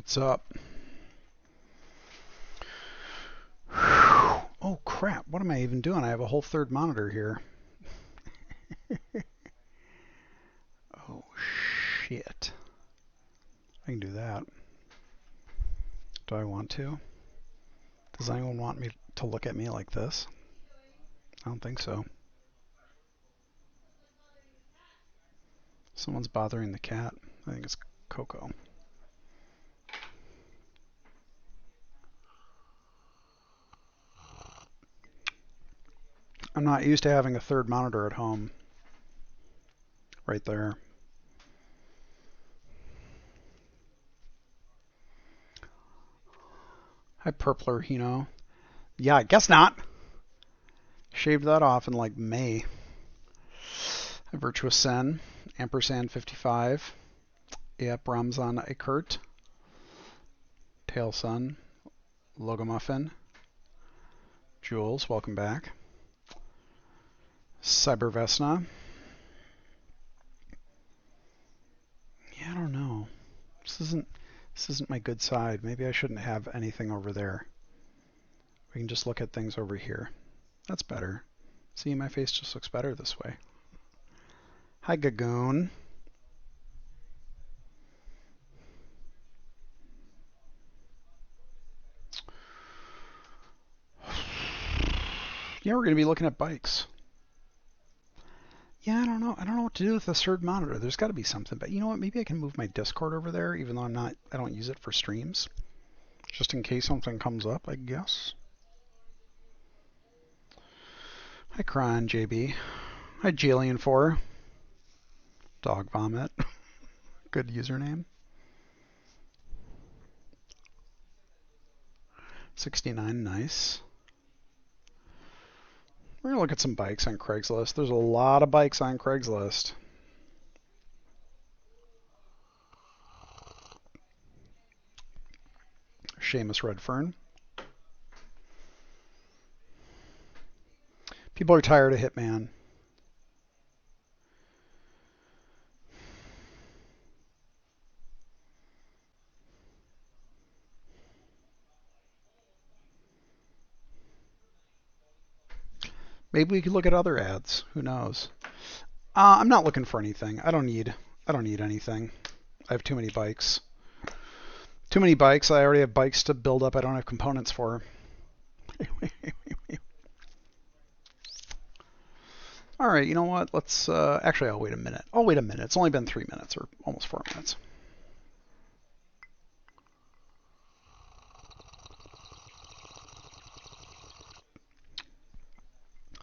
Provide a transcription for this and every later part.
What's up? Oh crap, what am I even doing? I have a whole third monitor here. Oh shit. I can do that. Do I want to? Does anyone want me to look at me like this? I don't think so. Someone's bothering the cat. I think it's Coco. I'm not used to having a third monitor at home. Right there. Hi, Purpler, you know. Yeah, I guess not. Shaved that off in like May. Virtuous Sen, ampersand 55. Yep, Ramzan Ekert. Tail Sun. Logomuffin. Jules, welcome back. Cybervesna. Yeah, I don't know. This isn't my good side. Maybe I shouldn't have anything over there. We can just look at things over here. That's better. See, my face just looks better this way. Hi, Gagoon. Yeah, we're going to be looking at bikes. Yeah, I don't know. I don't know what to do with the third monitor. There's got to be something. But you know what? Maybe I can move my Discord over there, even though I don't use it for streams. Just in case something comes up, I guess. Hi, Kron, JB. Hi, Jalian4. Dog Vomit. Good username. 69, nice. We're going to look at some bikes on Craigslist. There's a lot of bikes on Craigslist. Seamus Redfern. People are tired of Hitman. Maybe we could look at other ads. Who knows? I'm not looking for anything. I don't need anything. I have too many bikes. Too many bikes. I already have bikes to build up. I don't have components for. All right, you know what? Let's actually, I'll wait a minute. I'll wait a minute. It's only been 3 minutes or almost 4 minutes.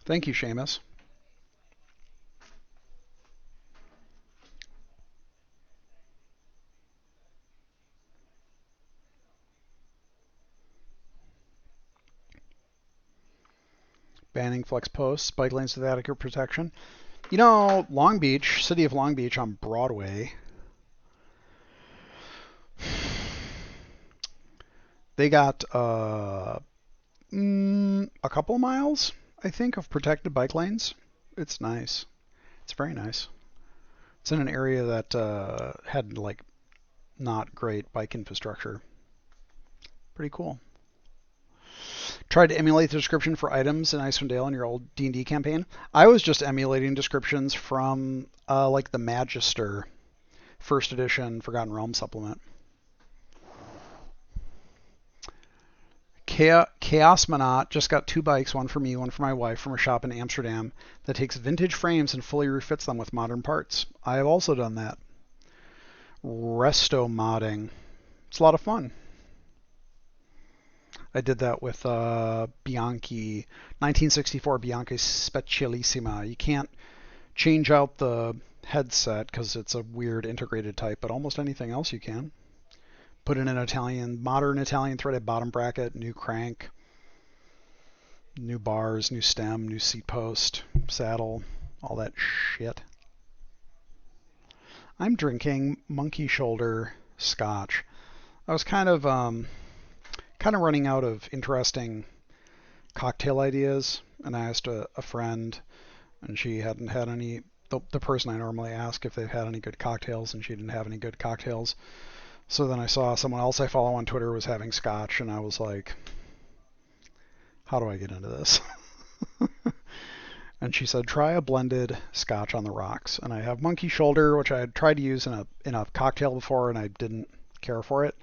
Thank you, Seamus. Banning flex posts, bike lanes with adequate protection. You know, Long Beach, city of Long Beach on Broadway. They got a couple miles, I think, of protected bike lanes. It's nice. It's very nice. It's in an area that had like not great bike infrastructure. Pretty cool. Tried to emulate the description for items in Icewind Dale in your old D&D campaign. I was just emulating descriptions from like the Magister first edition Forgotten Realms supplement. Chaosmonaut just got 2 bikes, one for me, one for my wife, from a shop in Amsterdam that takes vintage frames and fully refits them with modern parts. I have also done that. Resto modding. It's a lot of fun. I did that with Bianchi, 1964 Bianchi Specialissima. You can't change out the headset because it's a weird integrated type, but almost anything else you can. Put in an modern Italian threaded bottom bracket, new crank, new bars, new stem, new seat post, saddle, all that shit. I'm drinking Monkey Shoulder Scotch. I was kind of running out of interesting cocktail ideas, and I asked a friend, and she hadn't had any. The person I normally ask if they've had any good cocktails, and she didn't have any good cocktails. So then I saw someone else I follow on Twitter was having scotch, and I was like, how do I get into this? And she said, try a blended scotch on the rocks. And I have monkey shoulder, which I had tried to use in a cocktail before, and I didn't care for it.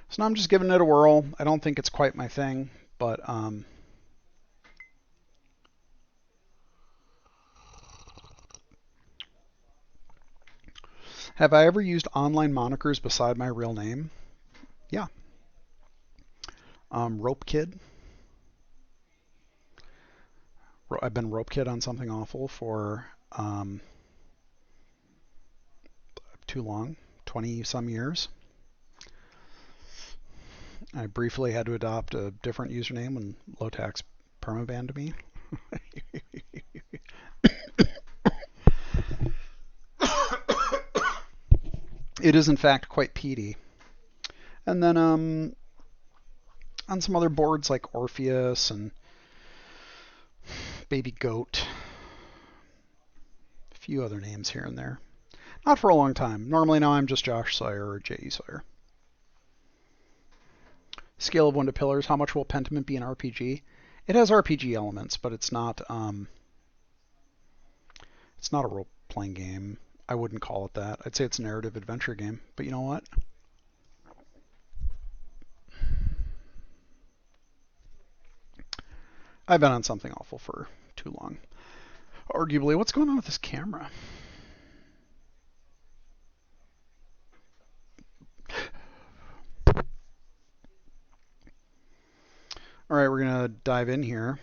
So now I'm just giving it a whirl. I don't think it's quite my thing, but have I ever used online monikers beside my real name? Yeah. Rope Kid. I've been Rope Kid on Something Awful for too long, 20 some years. I briefly had to adopt a different username when Lotax permabanned me. It is in fact quite peaty. And then on some other boards like Orpheus and Baby Goat, a few other names here and there. Not for a long time. Normally now I'm just Josh Sawyer or J.E. Sawyer. Scale of 1 to Pillars. How much will Pentiment be an RPG? It has RPG elements, but it's not a role-playing game. I wouldn't call it that. I'd say it's a narrative adventure game. But you know what? I've been on Something Awful for too long. Arguably, what's going on with this camera? All right, we're going to dive in here.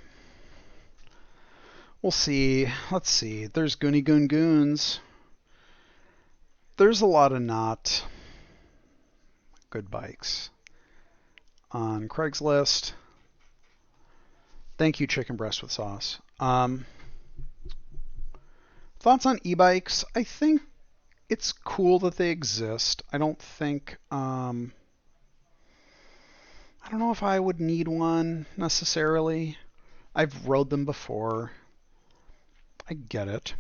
We'll see. Let's see. There's Goonie Goon Goons. There's a lot of not good bikes on Craigslist. Thank you, chicken breast with sauce. Thoughts on e-bikes? I think it's cool that they exist. I don't think... I don't know if I would need one necessarily. I've rode them before. I get it.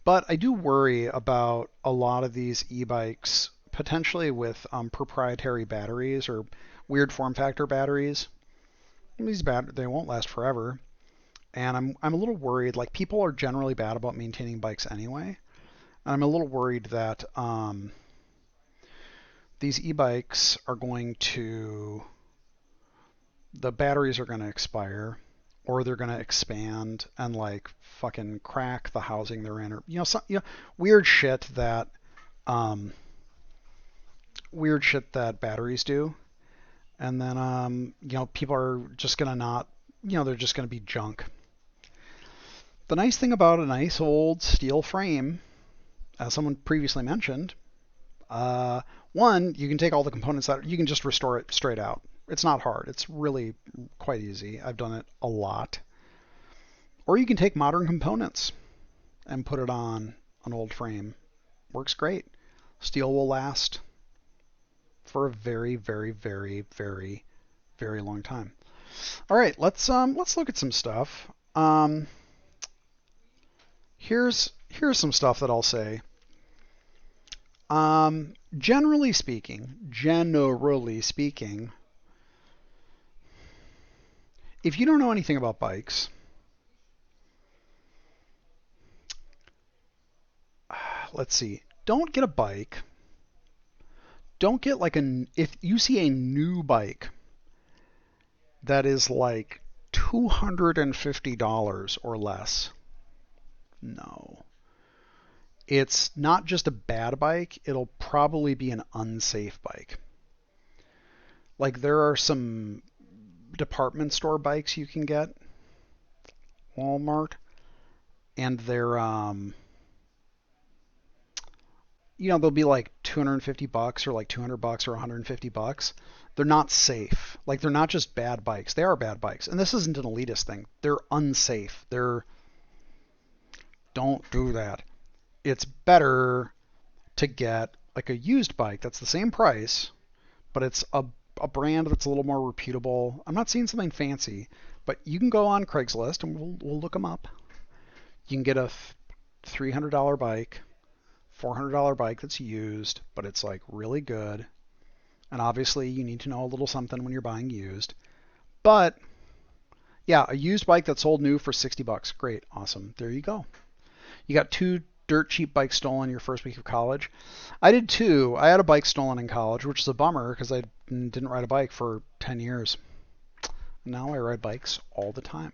But I do worry about a lot of these e-bikes potentially with proprietary batteries or weird form factor batteries. These they won't last forever, and I'm a little worried. Like, people are generally bad about maintaining bikes anyway, and I'm a little worried that these e-bikes are going to, the batteries are going to expire, or they're going to expand and like fucking crack the housing they're in, or weird shit that batteries do. And then people are just going to not, they're just going to be junk. The nice thing about a nice old steel frame, as someone previously mentioned, one, you can take all the components out, you can just restore it straight out. It's not hard. It's really quite easy. I've done it a lot. Or you can take modern components and put it on an old frame. Works great. Steel will last for a very, very, very, very, very long time. All right, let's look at some stuff. Here's some stuff that I'll say. Generally speaking, if you don't know anything about bikes, let's see, don't get a bike. Don't get like if you see a new bike that is like $250 or less, no. It's not just a bad bike, it'll probably be an unsafe bike. Like, there are some department store bikes you can get, Walmart, and they're they'll be like $250 or like $200 or $150. They're not safe. Like, they're not just bad bikes. They are bad bikes. And this isn't an elitist thing. They're unsafe. Don't do that. It's better to get like a used bike that's the same price, but it's a brand that's a little more reputable. I'm not seeing something fancy, but you can go on Craigslist and we'll look them up. You can get a $300 bike $400 bike that's used, but it's like really good. And obviously you need to know a little something when you're buying used. But yeah, a used bike that sold new for 60 bucks. Great. Awesome. There you go. You got two dirt cheap bikes stolen your first week of college. I did too. I had a bike stolen in college, which is a bummer because I didn't ride a bike for 10 years. Now I ride bikes all the time.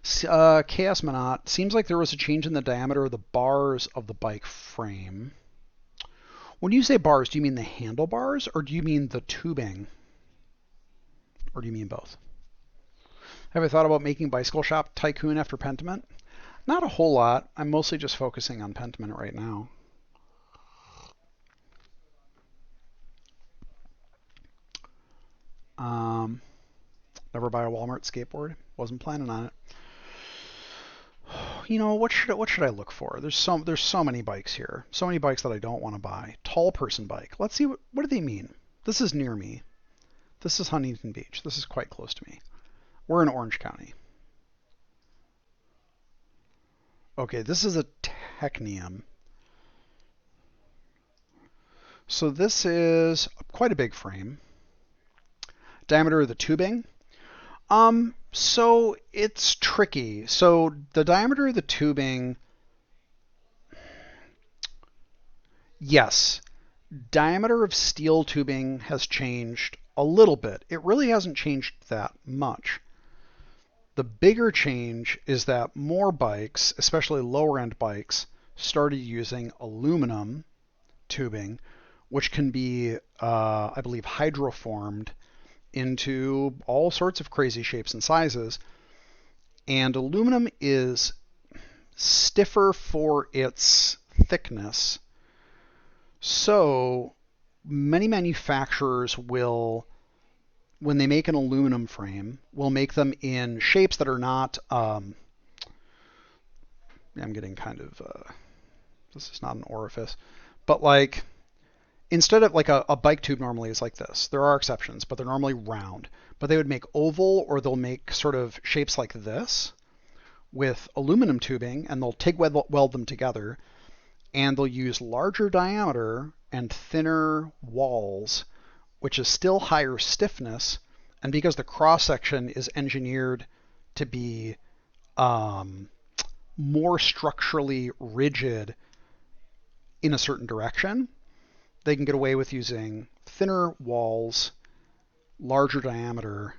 Chaos Monot, seems like there was a change in the diameter of the bars of the bike frame. When you say bars, do you mean the handlebars or do you mean the tubing? Or do you mean both? Have I thought about making Bicycle Shop Tycoon after Pentiment? Not a whole lot. I'm mostly just focusing on Pentiment right now. Never buy a Walmart skateboard. Wasn't planning on it. You know, what should I look for? There's so many bikes here. So many bikes that I don't want to buy. Tall person bike. Let's see what do they mean? This is near me. This is Huntington Beach. This is quite close to me. We're in Orange County. Okay, this is a Technium. So this is quite a big frame. Diameter of the tubing. So it's tricky. So the diameter of the tubing, yes, diameter of steel tubing has changed a little bit. It really hasn't changed that much. The bigger change is that more bikes, especially lower end bikes, started using aluminum tubing, which can be, I believe, hydroformed into all sorts of crazy shapes and sizes. And aluminum is stiffer for its thickness. So many manufacturers will, when they make an aluminum frame, will make them in shapes that are not, I'm getting kind of, this is not an orifice, but like, instead of like a bike tube normally is like this. There are exceptions, but they're normally round. But they would make oval or they'll make sort of shapes like this with aluminum tubing, and they'll TIG weld them together, and they'll use larger diameter and thinner walls, which is still higher stiffness. And because the cross section is engineered to be more structurally rigid in a certain direction, they can get away with using thinner walls, larger diameter,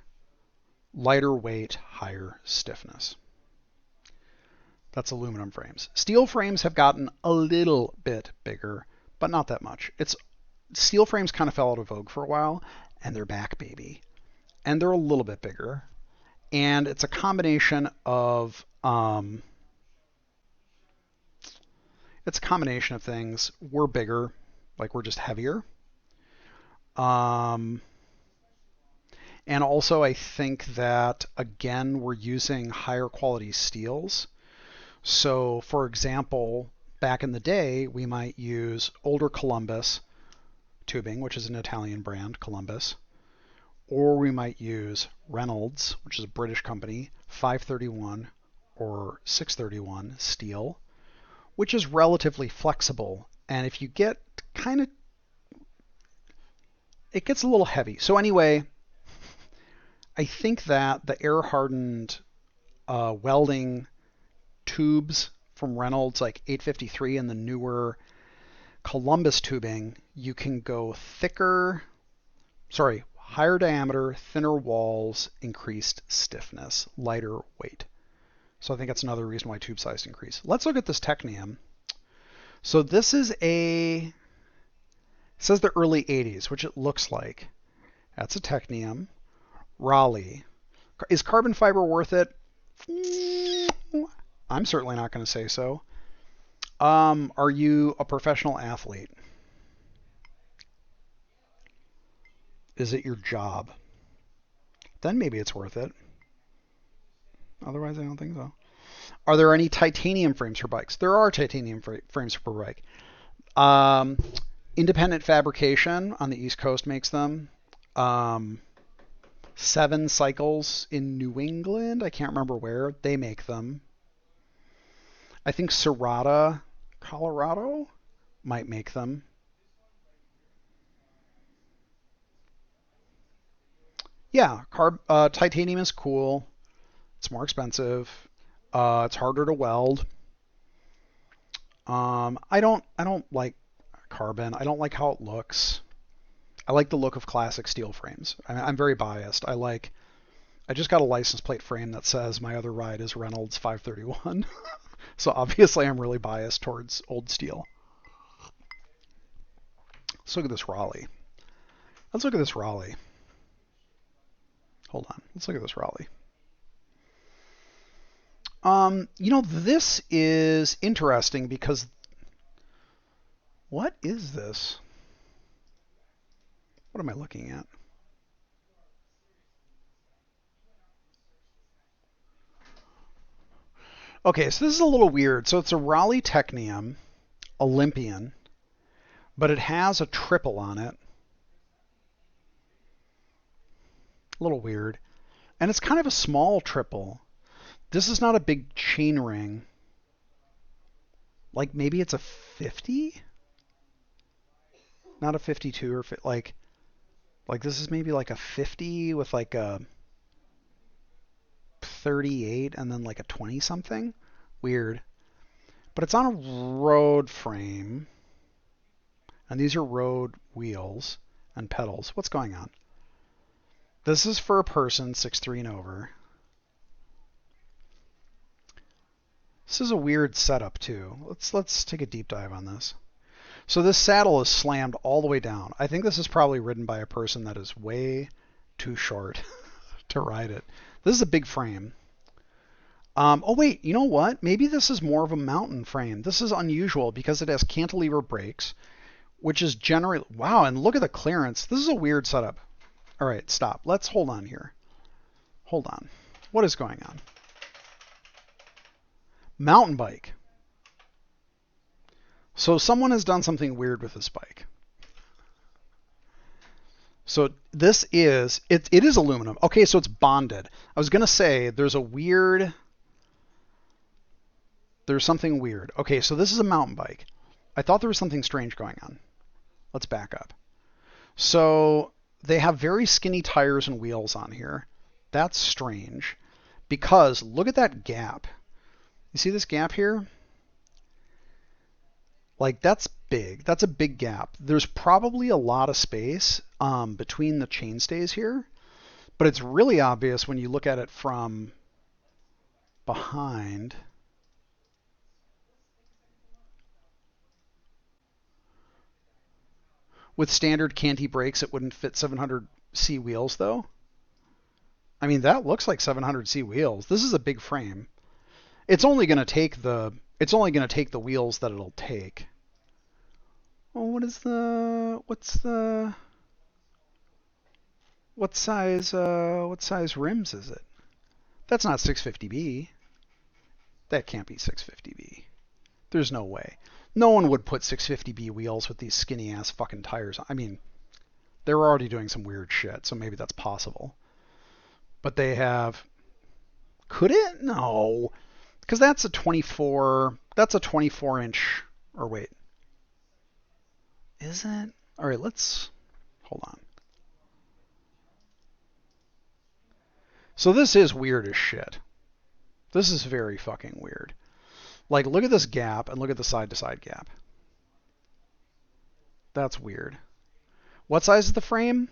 lighter weight, higher stiffness. That's aluminum frames. Steel frames have gotten a little bit bigger, but not that much. Steel frames kind of fell out of vogue for a while, and they're back, baby. And they're a little bit bigger. And it's a combination of things. We're bigger. Like we're just heavier. And also I think that, again, we're using higher quality steels. So for example, back in the day, we might use older Columbus tubing, which is an Italian brand, Columbus. Or we might use Reynolds, which is a British company, 531 or 631 steel, which is relatively flexible. And if you get it gets a little heavy. So anyway, I think that the air-hardened welding tubes from Reynolds, like 853 and the newer Columbus tubing, you can go higher diameter, thinner walls, increased stiffness, lighter weight. So I think that's another reason why tube size increase. Let's look at this Technium. So this is it says the early 80s, which it looks like. That's a Technium. Raleigh. Is carbon fiber worth it? I'm certainly not going to say so. Are you a professional athlete? Is it your job? Then maybe it's worth it. Otherwise, I don't think so. Are there any titanium frames for bikes? There are titanium frames for bike. Independent Fabrication on the East Coast makes them. 7 Cycles in New England, I can't remember where, they make them. I think Serrata, Colorado, might make them. Yeah, titanium is cool. It's more expensive. It's harder to weld. I don't like carbon. I don't like how it looks. I like the look of classic steel frames. I'm very biased. I just got a license plate frame that says my other ride is Reynolds 531. So obviously I'm really biased towards old steel. Let's look at this Raleigh. Let's look at this Raleigh. Hold on. Let's look at this Raleigh. This is interesting because what is this? What am I looking at? Okay, so this is a little weird. So it's a Raleigh Technium Olympian, but it has a triple on it. A little weird. And it's kind of a small triple. This is not a big chain ring. Like maybe it's a 50? Not a 52 or like this is maybe like a 50 with like a 38 and then like a 20 something. Weird. But it's on a road frame. And these are road wheels and pedals. What's going on? This is for a person 6'3" and over. This is a weird setup too. Let's take a deep dive on this. So this saddle is slammed all the way down. I think this is probably ridden by a person that is way too short to ride it. This is a big frame. Oh wait, you know what? Maybe this is more of a mountain frame. This is unusual because it has cantilever brakes, which is generally... Wow, and look at the clearance. This is a weird setup. All right, stop. Let's hold on here. Hold on. What is going on? Mountain bike. So someone has done something weird with this bike. So this is, it is aluminum. Okay, so it's bonded. I was going to say there's something weird. Okay, so this is a mountain bike. I thought there was something strange going on. Let's back up. So they have very skinny tires and wheels on here. That's strange because look at that gap. You see this gap here? Like that's big. That's a big gap. There's probably a lot of space between the chainstays here, but it's really obvious when you look at it from behind. With standard Canty brakes, it wouldn't fit 700C wheels though. I mean, that looks like 700C wheels. This is a big frame. It's only going to take the wheels that it'll take. Oh, what size rims is it? That's not 650B. That can't be 650B. There's no way. No one would put 650B wheels with these skinny ass fucking tires. I mean, they were already doing some weird shit, so maybe that's possible. But they have... Could it? No. Because that's a 24... That's a 24-inch... Or wait. Is it? Alright, let's... Hold on. So this is weird as shit. This is very fucking weird. Like, look at this gap and look at the side-to-side gap. That's weird. What size is the frame?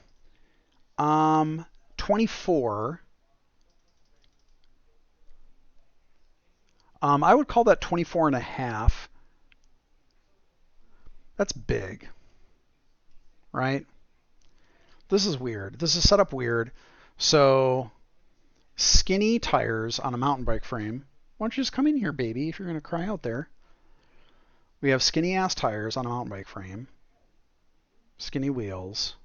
24. I would call that 24 and a half. That's big. Right? This is weird. This is set up weird. So, skinny tires on a mountain bike frame. Why don't you just come in here, baby, if you're going to cry out there. We have skinny-ass tires on a mountain bike frame. Skinny wheels.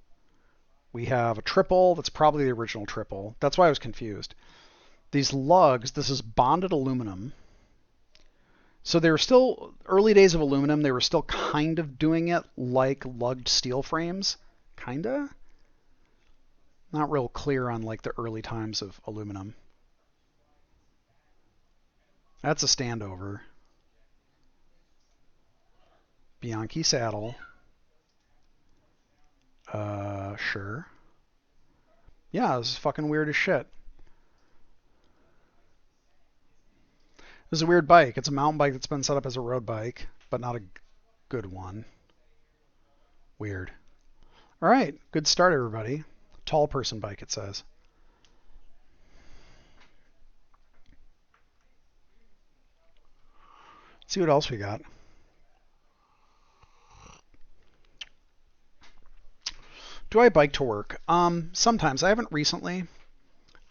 We have a triple. That's probably the original triple. That's why I was confused. These lugs, this is bonded aluminum. So they were still, early days of aluminum, they were still kind of doing it like lugged steel frames. Kinda? Not real clear on like the early times of aluminum. That's a standover. Bianchi saddle. Sure. Yeah, this is fucking weird as shit. This is a weird bike. It's a mountain bike that's been set up as a road bike, but not a good one. Weird. All right, good start, everybody. Tall person bike, it says. Let's see what else we got. Do I bike to work? Sometimes. I haven't recently.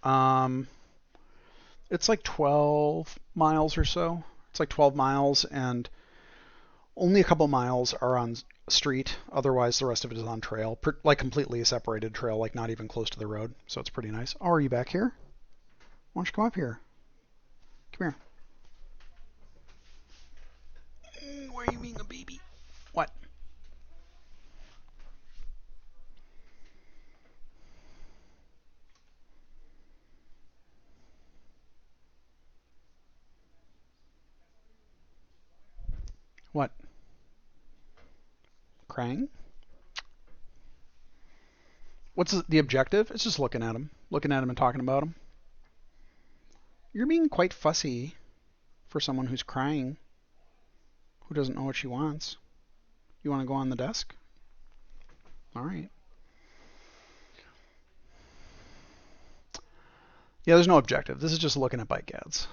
It's like 12 miles or so. It's like 12 miles, and only a couple miles are on street. Otherwise, the rest of it is on trail, like completely separated trail, like not even close to the road. So it's pretty nice. Oh, are you back here? Why don't you come up here? Come here. Why are you being a baby? What? What? Krang? What's the objective? It's just looking at him. Looking at him and talking about him. You're being quite fussy for someone who's crying, who doesn't know what she wants. You want to go on the desk? All right. Yeah, there's no objective. This is just looking at bike ads.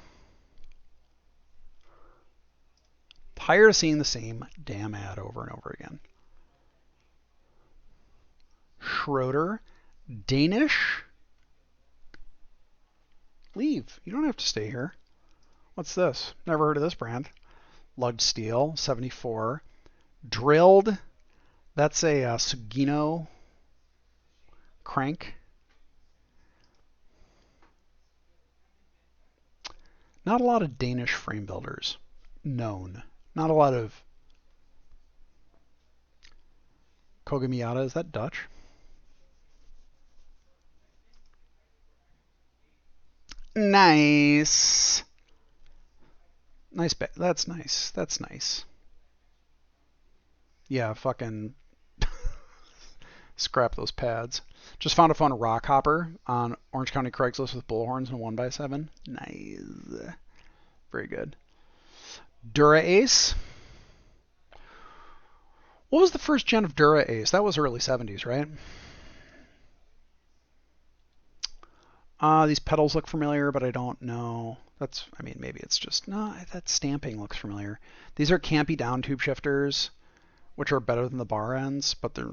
Tired of seeing the same damn ad over and over again. Schroeder, Danish? Leave. You don't have to stay here. What's this? Never heard of this brand. Lugged steel, 74. Drilled. That's a Sugino crank. Not a lot of Danish frame builders known. Not a lot of Kogamiata. Is that Dutch? Nice. Nice. That's nice. That's nice. Yeah, fucking scrap those pads. Just found a fun rock hopper on Orange County Craigslist with bullhorns and a 1x7. Nice. Very good. Dura Ace. What was the first gen of Dura Ace? That was early 70s, right? These pedals look familiar, but I don't know. I mean, maybe it's just, no, that stamping looks familiar. These are campy down tube shifters, which are better than the bar ends, but they're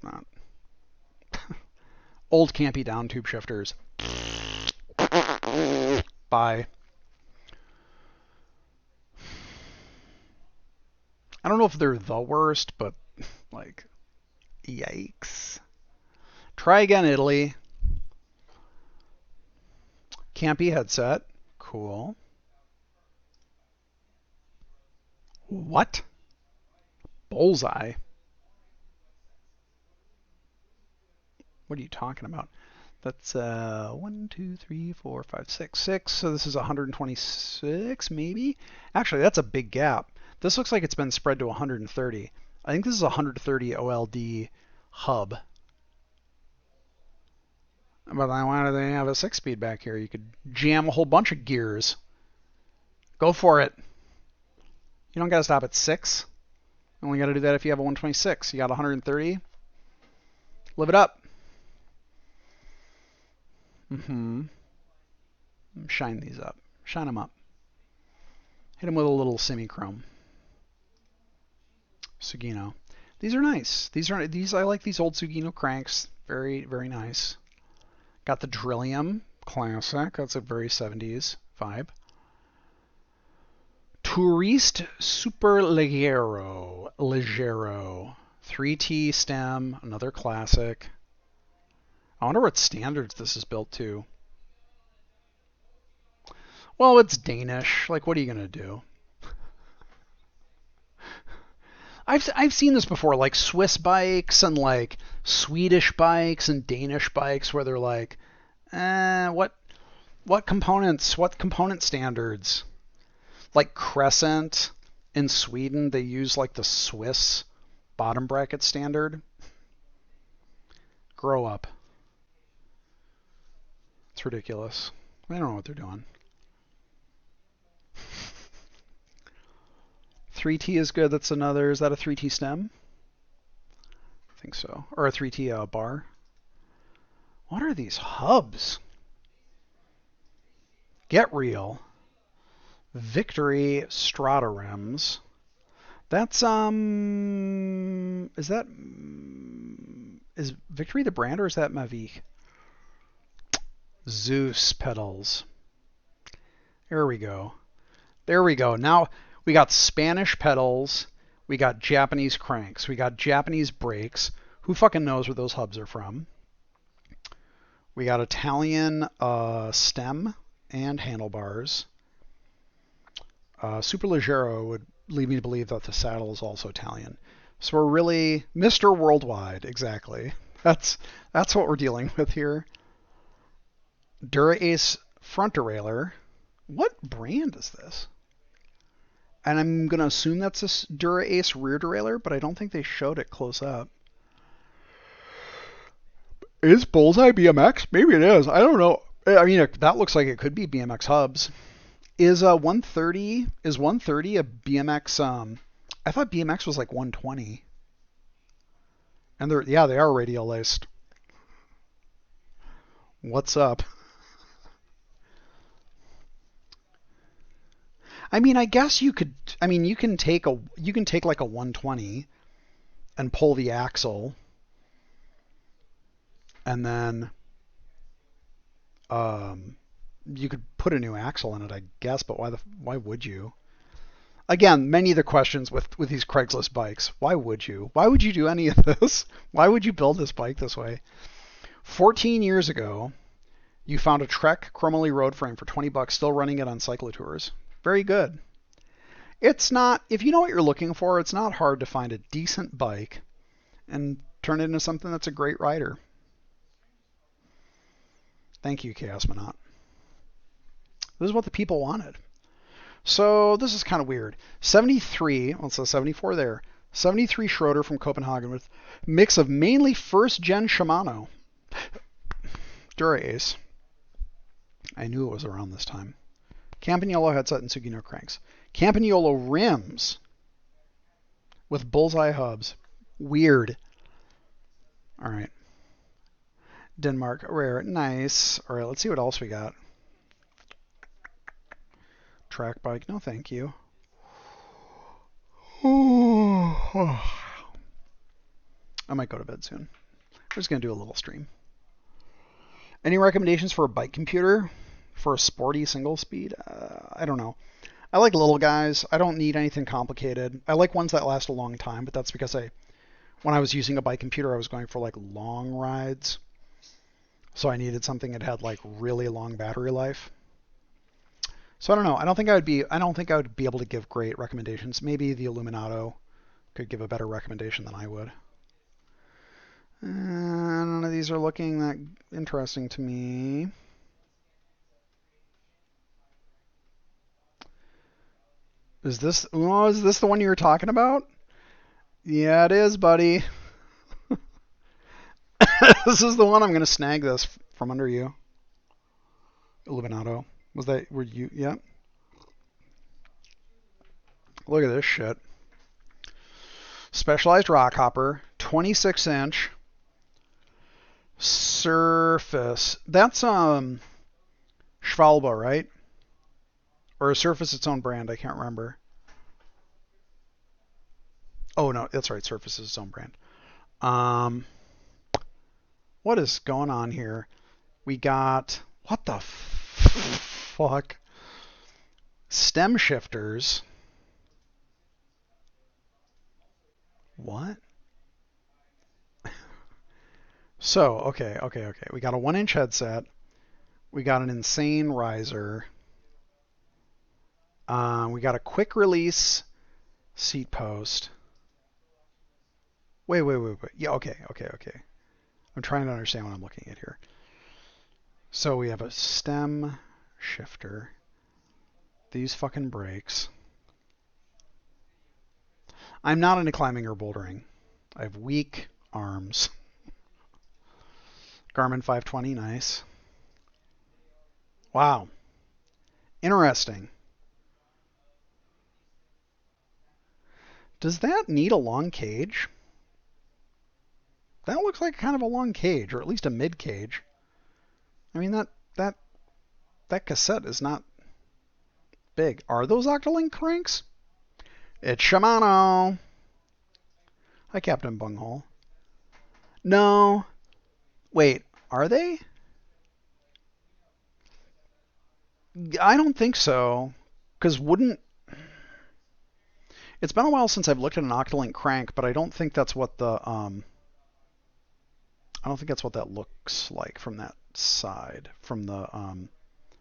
not. Old campy down tube shifters. Bye. I don't know if they're the worst, but like, yikes. Try again, Italy. Campy headset. Cool. What? Bullseye. What are you talking about? That's 1, 2, 3, 4, 5, 6, 6. So this is 126, maybe? Actually, that's a big gap. This looks like it's been spread to 130. I think this is 130 OLD hub. But why do they have a 6-speed back here? You could jam a whole bunch of gears. Go for it. You don't got to stop at 6. You only got to do that if you have a 126. You got 130. Live it up. Shine these up. Shine them up. Hit them with a little semi-chrome. Sugino. These are nice. I like these old Sugino cranks. Very, very nice. Got the Drillium Classic. That's a very 70s vibe. Touriste Superleggero. 3T stem. Another classic. I wonder what standards this is built to. Well, it's Danish. Like, what are you going to do? I've seen this before, like Swiss bikes and like Swedish bikes and Danish bikes where they're like, what components, what component standards? Like Crescent in Sweden they use like the Swiss bottom bracket standard. Grow up. It's ridiculous. They don't know what they're doing. 3T is good. That's another. Is that a 3T stem? I think so. Or a 3T bar. What are these hubs? Get real. Victory Strata rims. That's is Victory the brand or is that Mavic? Zeus pedals. There we go. There we go. Now we got Spanish pedals. We got Japanese cranks. We got Japanese brakes. Who fucking knows where those hubs are from? We got Italian stem and handlebars. Superleggero would lead me to believe that the saddle is also Italian. So we're really Mr. Worldwide, exactly. That's what we're dealing with here. Dura-Ace front derailleur. What brand is this? And I'm going to assume that's a Dura-Ace rear derailleur, but I don't think they showed it close up. Is Bullseye BMX? Maybe it is. I don't know. I mean, that looks like it could be BMX hubs. Is 130 a BMX? I thought BMX was like 120. And they are radial laced. What's up? I mean, I guess you could. I mean, you can take like a 120 and pull the axle, and then you could put a new axle in it, I guess. But why would you? Again, many of the questions with these Craigslist bikes. Why would you? Why would you do any of this? Why would you build this bike this way? 14 years ago, you found a Trek chromoly road frame for $20, still running it on cyclotours. Very good. It's not, if you know what you're looking for, it's not hard to find a decent bike and turn it into something that's a great rider. Thank you, Chaosmonaut. This is what the people wanted. So this is kind of weird. 73, well, it says 74 there. 73 Schroeder from Copenhagen with mix of mainly first-gen Shimano. Dura-Ace. I knew it was around this time. Campagnolo headset and Sugino cranks. Campagnolo rims with bullseye hubs. Weird. All right. Denmark rare. Nice. All right, let's see what else we got. Track bike. No, thank you. I might go to bed soon. We're just going to do a little stream. Any recommendations for a bike computer for a sporty single speed? I don't know. I like little guys. I don't need anything complicated. I like ones that last a long time, but that's because when I was using a bike computer, I was going for like long rides. So I needed something that had like really long battery life. So I don't know. I don't think I would be able to give great recommendations. Maybe the Illuminato could give a better recommendation than I would. None of these are looking that interesting to me. Is this the one you were talking about? Yeah, it is, buddy. This is the one. I'm going to snag this from under you. Illuminato. Were you? Yeah. Look at this shit. Specialized rock hopper, 26-inch Surface. That's Schwalbe, right? Or is Surface its own brand? I can't remember. Oh no, that's right. Surface is its own brand. What is going on here? We got what the fuck? Stem shifters. What? So, okay. We got a 1-inch headset. We got an insane riser. We got a quick release seat post. Wait. Yeah, okay. I'm trying to understand what I'm looking at here. So we have a stem shifter. These fucking brakes. I'm not into climbing or bouldering. I have weak arms. Garmin 520, nice. Wow, interesting. Does that need a long cage? That looks like kind of a long cage, or at least a mid cage. I mean that that cassette is not big. Are those Octolink cranks? It's Shimano. Hi, Captain Bunghole. No, wait, are they? I don't think so. Because wouldn't it's been a while since I've looked at an Octolink crank, but I don't think that's what the I don't think that's what that looks like from that side, from the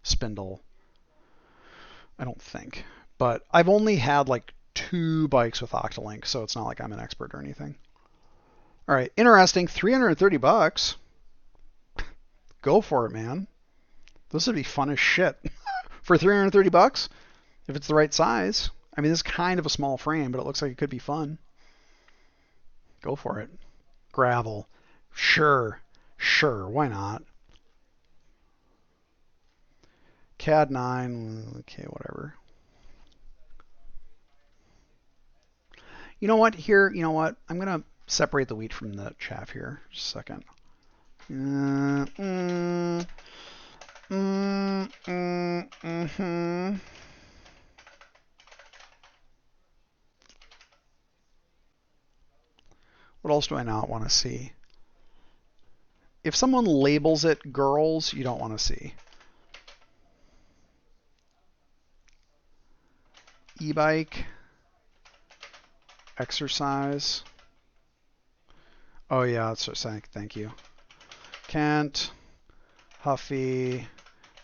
spindle. I don't think. But I've only had like 2 bikes with Octolink, so it's not like I'm an expert or anything. All right, interesting. $330. Go for it, man. This would be fun as shit for $330 if it's the right size. I mean, this is kind of a small frame, but it looks like it could be fun. Go for it. Gravel. Sure. Sure. Why not? CAD 9. Okay, whatever. You know what? Here, you know what? I'm going to separate the wheat from the chaff here. Just a second. What else do I not want to see? If someone labels it girls, you don't want to see. E-bike. Exercise. Oh yeah, that's what I'm saying. Thank you. Kent. Huffy.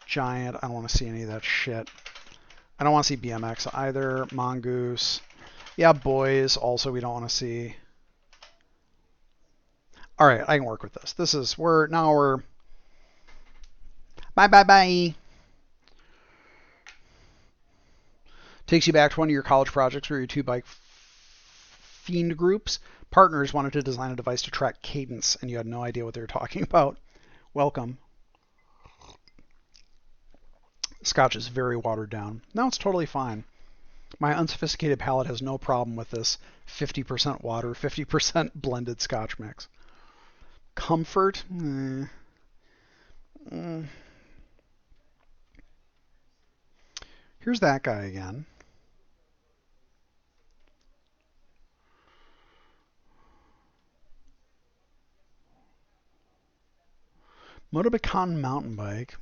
Giant. I don't want to see any of that shit. I don't want to see BMX either. Mongoose. Yeah, boys. Also, we don't want to see. All right, I can work with this. This is we're bye. Takes you back to one of your college projects where your 2 bike fiend groups partners wanted to design a device to track cadence, and you had no idea what they were talking about. Welcome. Scotch is very watered down. Now it's totally fine. My unsophisticated palate has no problem with this 50% water, 50% blended Scotch mix. Comfort? Here's that guy again. Motobecon mountain bike.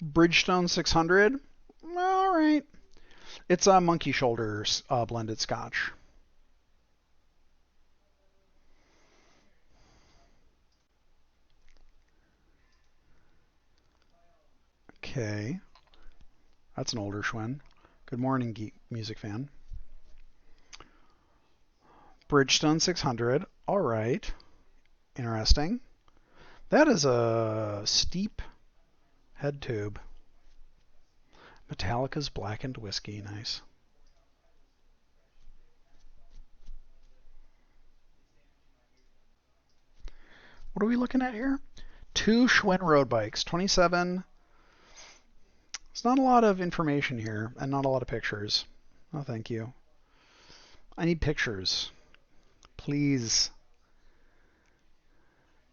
Bridgestone 600. All right. It's a monkey shoulders blended Scotch. Okay. That's an older Schwinn. Good morning, geek music fan. Bridgestone 600. All right. Interesting. That is a steep head tube. Metallica's blackened whiskey. Nice. What are we looking at here? 2 Schwinn road bikes. 27. It's not a lot of information here and not a lot of pictures. Oh, thank you. I need pictures. Please.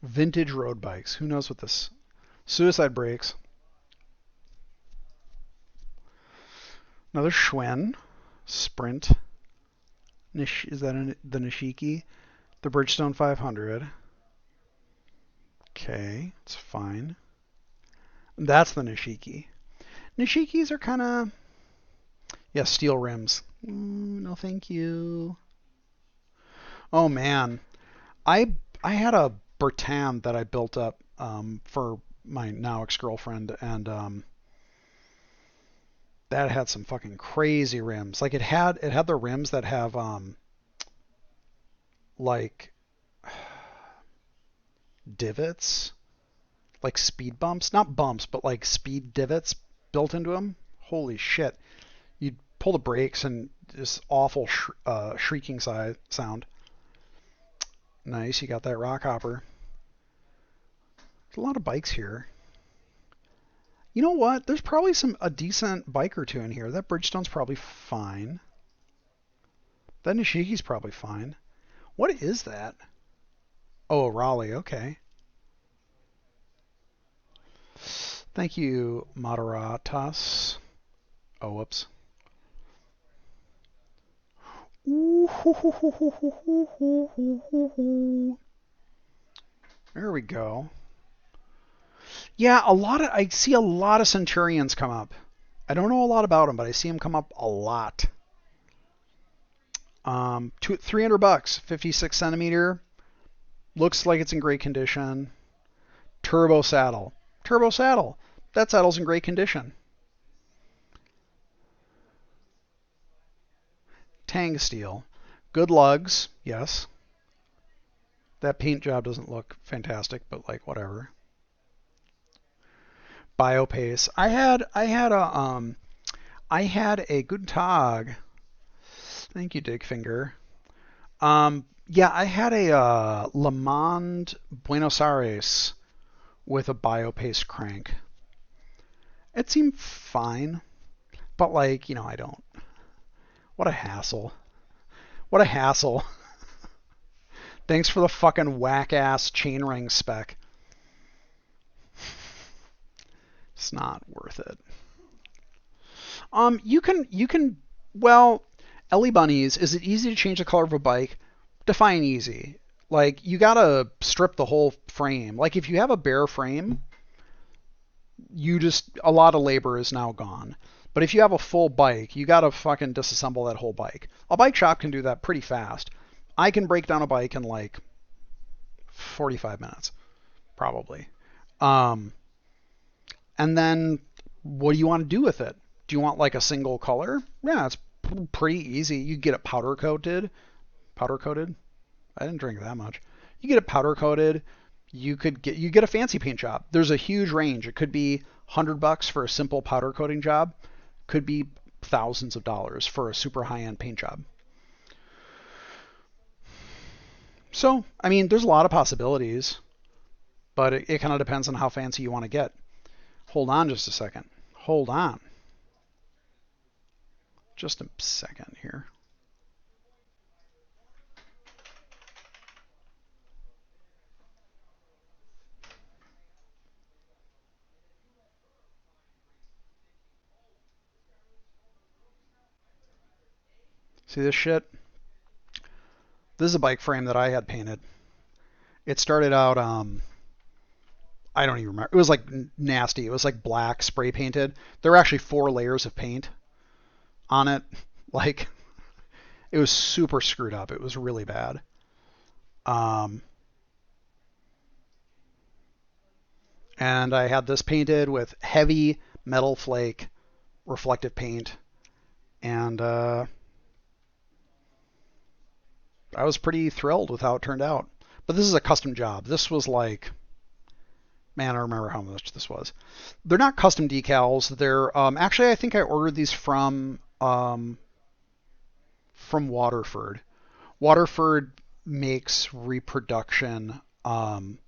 Vintage road bikes. Who knows what this... Suicide brakes. Another Schwinn. Sprint. Is that the Nishiki? The Bridgestone 500. Okay, it's fine. That's the Nishiki. Nishikis are kind of... Yeah, steel rims. No, thank you. Oh, man. I had a Bertan that I built up for my now ex-girlfriend, and that had some fucking crazy rims. Like it had the rims that have like divots, like speed bumps, not bumps, but like speed divots built into them. Holy shit. You'd pull the brakes and this awful shrieking sound. Nice, you got that rock hopper. There's a lot of bikes here. You know what? There's probably a decent bike or two in here. That Bridgestone's probably fine. That Nishiki's probably fine. What is that? Oh, a Raleigh. Okay. Thank you, Moderatas. Oh, whoops. There we go. Yeah, I see a lot of Centurions come up. I don't know a lot about them, but I see them come up a lot. $300, 56 centimeter. Looks like it's in great condition. Turbo saddle. Turbo saddle. That saddle's in great condition. Tang steel. Good lugs, yes. That paint job doesn't look fantastic, but like whatever. Biopace. I had a Guten Tag. Thank you, Digfinger. Yeah, I had a Le Monde Buenos Aires with a Biopace crank. It seemed fine, but like, I don't. What a hassle. What a hassle. Thanks for the fucking whack-ass chainring spec. It's not worth it. You can, well, Ellie Bunnies, is it easy to change the color of a bike? Define easy. Like, you gotta strip the whole frame. Like, if you have a bare frame, a lot of labor is now gone. But if you have a full bike, you gotta fucking disassemble that whole bike. A bike shop can do that pretty fast. I can break down a bike in like 45 minutes, probably. And then what do you want to do with it? Do you want like a single color? Yeah, it's pretty easy. You get it powder coated. Powder coated? I didn't drink that much. You get it powder coated. You get a fancy paint job. There's a huge range. It could be $100 for a simple powder coating job. Could be thousands of dollars for a super high-end paint job. So, I mean, there's a lot of possibilities, but it kind of depends on how fancy you want to get. Hold on just a second. Hold on. Just a second here. See this shit? This is a bike frame that I had painted. It started out, I don't even remember. It was like nasty. It was like black spray painted. There were actually 4 layers of paint on it. Like, it was super screwed up. It was really bad. And I had this painted with heavy metal flake reflective paint. And I was pretty thrilled with how it turned out. But this is a custom job. This was like, man, I don't remember how much this was. They're not custom decals. They're actually, I think I ordered these from Waterford. Waterford makes reproduction Schwinn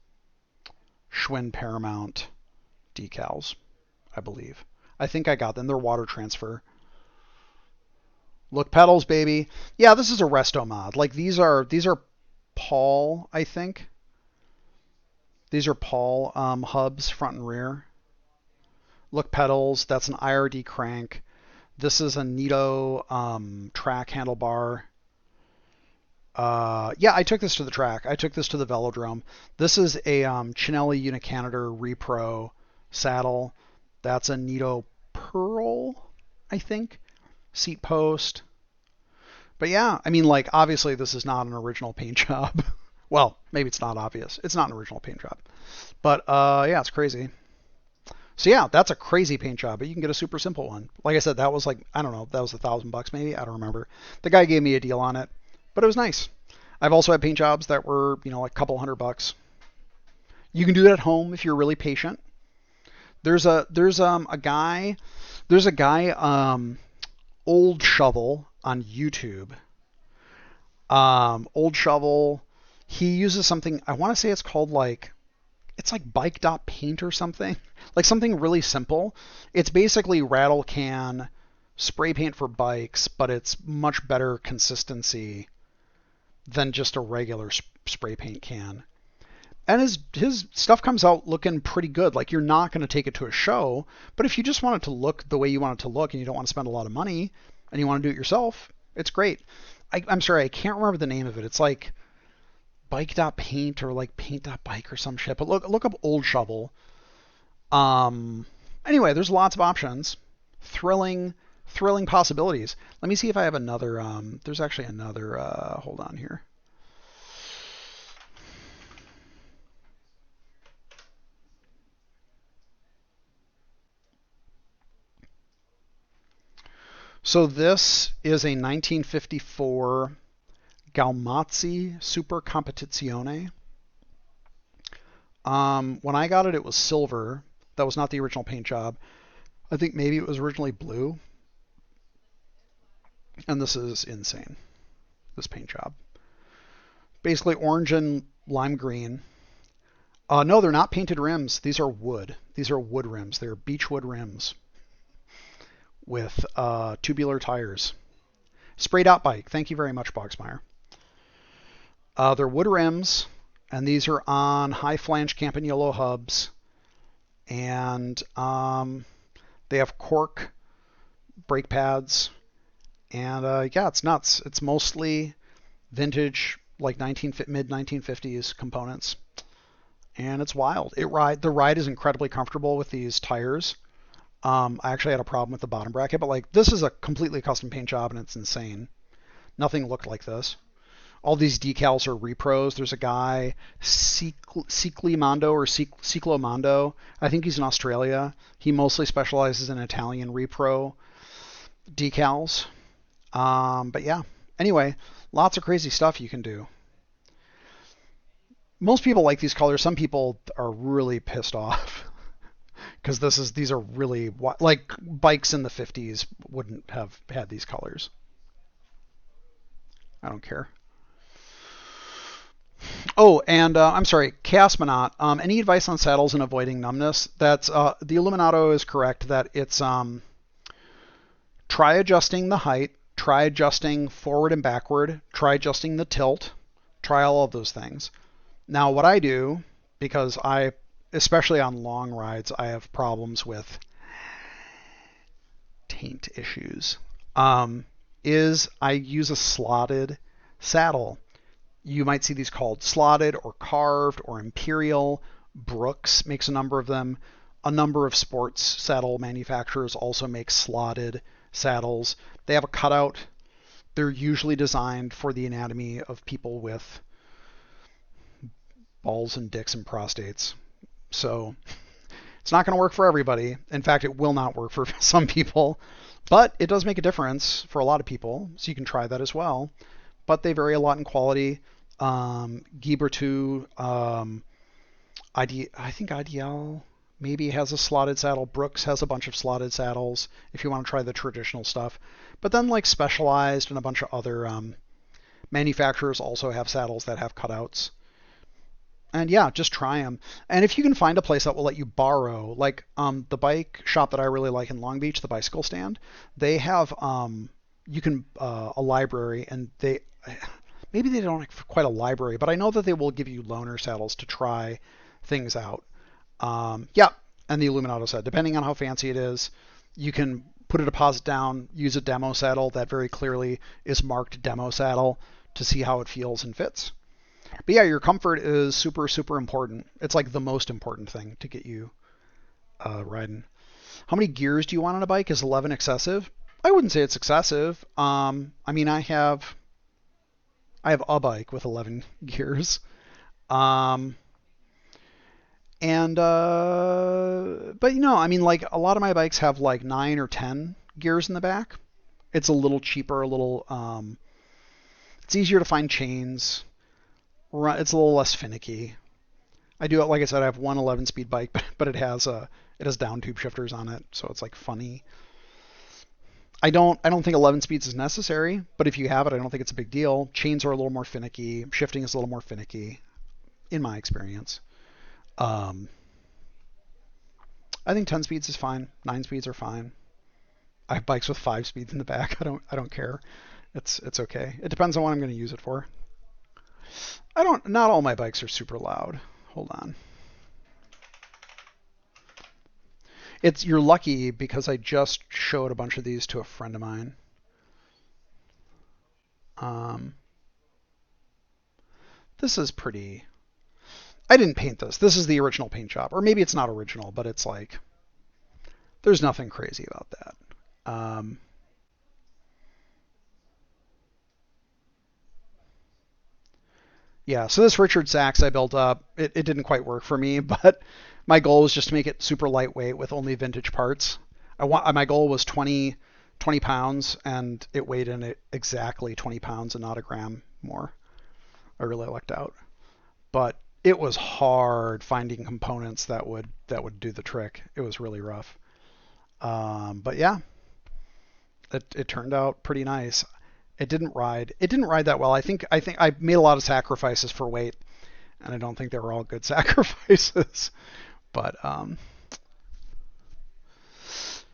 Paramount decals, I believe. I think I got them. They're water transfer. Look, pedals, baby. Yeah, this is a resto mod. Like these are Paul, I think. These are Paul hubs, front and rear. Look, pedals. That's an IRD crank. This is a Nito track handlebar. Yeah, I took this to the track. I took this to the velodrome. This is a Chinelli Unicaniter Repro saddle. That's a Nito Pearl, I think. Seat post. But yeah, I mean, like, obviously this is not an original paint job. Well, maybe it's not obvious. It's not an original paint job. But yeah, it's crazy. So yeah, that's a crazy paint job, but you can get a super simple one. Like I said, that was like, I don't know, that was $1,000 maybe. I don't remember. The guy gave me a deal on it, but it was nice. I've also had paint jobs that were, like a couple $100. You can do it at home if you're really patient. There's a guy Old Shovel on YouTube. Old Shovel, he uses something, I want to say it's called like, it's like bike.paint or something. Like something really simple. It's basically rattle can spray paint for bikes, but it's much better consistency than just a regular spray paint can. And his stuff comes out looking pretty good. Like you're not going to take it to a show, but if you just want it to look the way you want it to look and you don't want to spend a lot of money and you want to do it yourself, it's great. I'm sorry, I can't remember the name of it. It's like bike.paint or like paint.bike or some shit. But look up Old Shovel. Anyway, there's lots of options. Thrilling possibilities. Let me see if I have another. There's actually another. Hold on here. So this is a 1954 Galmazzi Super Competizione. When I got it, it was silver. That was not the original paint job. I think maybe it was originally blue. And this is insane, this paint job. Basically orange and lime green. No, they're not painted rims. These are wood. These are wood rims. They're beechwood rims with tubular tires. Sprayed out bike. Thank you very much, Boxmeyer. They're wood rims, and these are on high flange Campagnolo hubs. And they have cork brake pads. And yeah, it's nuts. It's mostly vintage, like mid 1950s components. And it's wild. The ride is incredibly comfortable with these tires. I actually had a problem with the bottom bracket, but like this is a completely custom paint job and it's insane. Nothing looked like this. All these decals are repros. There's a guy, Ciclimondo or Ciclomondo. I think he's in Australia. He mostly specializes in Italian repro decals. But yeah, anyway, lots of crazy stuff you can do. Most people like these colors. Some people are really pissed off because these are really like bikes in the 50s wouldn't have had these colors. I don't care. Oh, and I'm sorry, Chaosmonaut. Any advice on saddles and avoiding numbness? That's the Illuminato is correct that it's try adjusting the height, try adjusting forward and backward, try adjusting the tilt, try all of those things. Now, what I do, because especially on long rides, I have problems with taint issues, is I use a slotted saddle. You might see these called slotted or carved or imperial. Brooks makes a number of them. A number of sports saddle manufacturers also make slotted saddles. They have a cutout. They're usually designed for the anatomy of people with balls and dicks and prostates. So it's not going to work for everybody. In fact, it will not work for some people, but it does make a difference for a lot of people. So you can try that as well. But they vary a lot in quality. Guibertu, I think IDL maybe has a slotted saddle. Brooks has a bunch of slotted saddles if you want to try the traditional stuff. But then like Specialized and a bunch of other manufacturers also have saddles that have cutouts. And yeah, just try them. And if you can find a place that will let you borrow, like the bike shop that I really like in Long Beach, the Bicycle Stand, they have a library, and maybe they don't have quite a library, but I know that they will give you loaner saddles to try things out. Yeah, and the Illuminato said, depending on how fancy it is, you can put a deposit down, use a demo saddle that very clearly is marked demo saddle to see how it feels and fits. But yeah, your comfort is super, super important. It's like the most important thing to get you riding. How many gears do you want on a bike? Is 11 excessive? I wouldn't say it's excessive. I mean, I have a bike with 11 gears. But you know, I mean, like a lot of my bikes have like 9 or 10 gears in the back. It's a little cheaper, it's easier to find chains. It's a little less finicky. I do it, like I said, I have one 11-speed bike, but it has down tube shifters on it, so it's like funny. I don't think 11 speeds is necessary, but if you have it, I don't think it's a big deal. Chains are a little more finicky. Shifting is a little more finicky, in my experience. Um, I think 10 speeds is fine. 9 speeds are fine. I have bikes with 5 speeds in the back. I don't care. It's okay. It depends on what I'm going to use it for. I don't. Not all my bikes are super loud. Hold on. You're lucky because I just showed a bunch of these to a friend of mine. Um, this is pretty. I didn't paint this. This is the original paint job, or maybe it's not original, but it's like there's nothing crazy about that. Yeah, so this Richard Sachs I built up, it didn't quite work for me, but my goal was just to make it super lightweight with only vintage parts. My goal was 20 pounds, and it weighed in at exactly 20 pounds and not a gram more. I really lucked out. But it was hard finding components that would do the trick. It was really rough. But yeah, it turned out pretty nice. It didn't ride. It didn't ride that well. I think I made a lot of sacrifices for weight, and I don't think they were all good sacrifices. But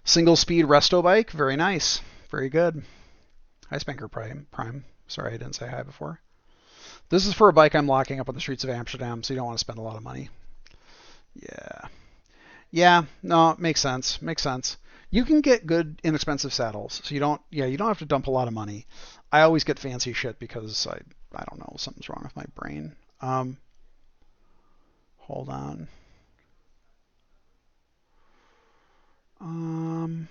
single speed resto bike, very nice, very good. Hi Spanker Prime. Sorry I didn't say hi before. This is for a bike I'm locking up on the streets of Amsterdam, so you don't want to spend a lot of money. Yeah. Yeah, no, makes sense. Makes sense. You can get good inexpensive saddles, so you don't have to dump a lot of money. I always get fancy shit because I don't know, something's wrong with my brain. Hold on. Um,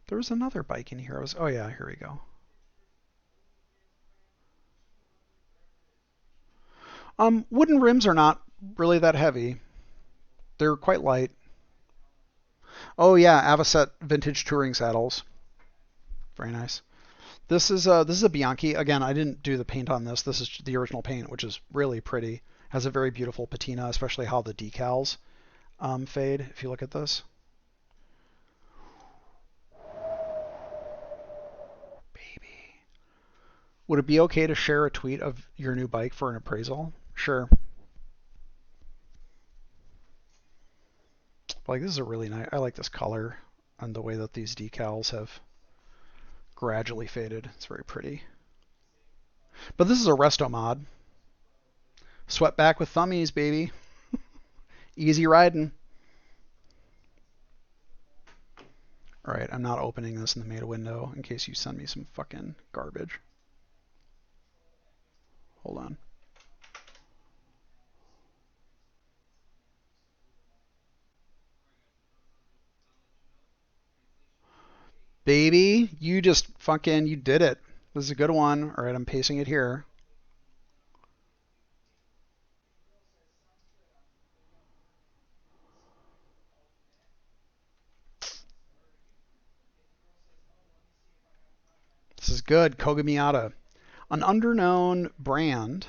there was another bike in here. Oh yeah, here we go. Wooden rims are not really that heavy. They're quite light. Oh yeah, Avocet vintage touring saddles. Very nice. This is a Bianchi. Again, I didn't do the paint on this. This is the original paint, which is really pretty. Has a very beautiful patina, especially how the decals fade. If you look at this, baby. Would it be okay to share a tweet of your new bike for an appraisal? Sure. Like this is a really nice. I like this color and the way that these decals have gradually faded. It's very pretty. But this is a resto mod. Swept back with thummies, baby. Easy riding. Alright, I'm not opening this in the meta window in case you send me some fucking garbage. Hold on. Baby, you did it. This is a good one. Alright, I'm pasting it here. This is good. Koga Miata. An underknown brand,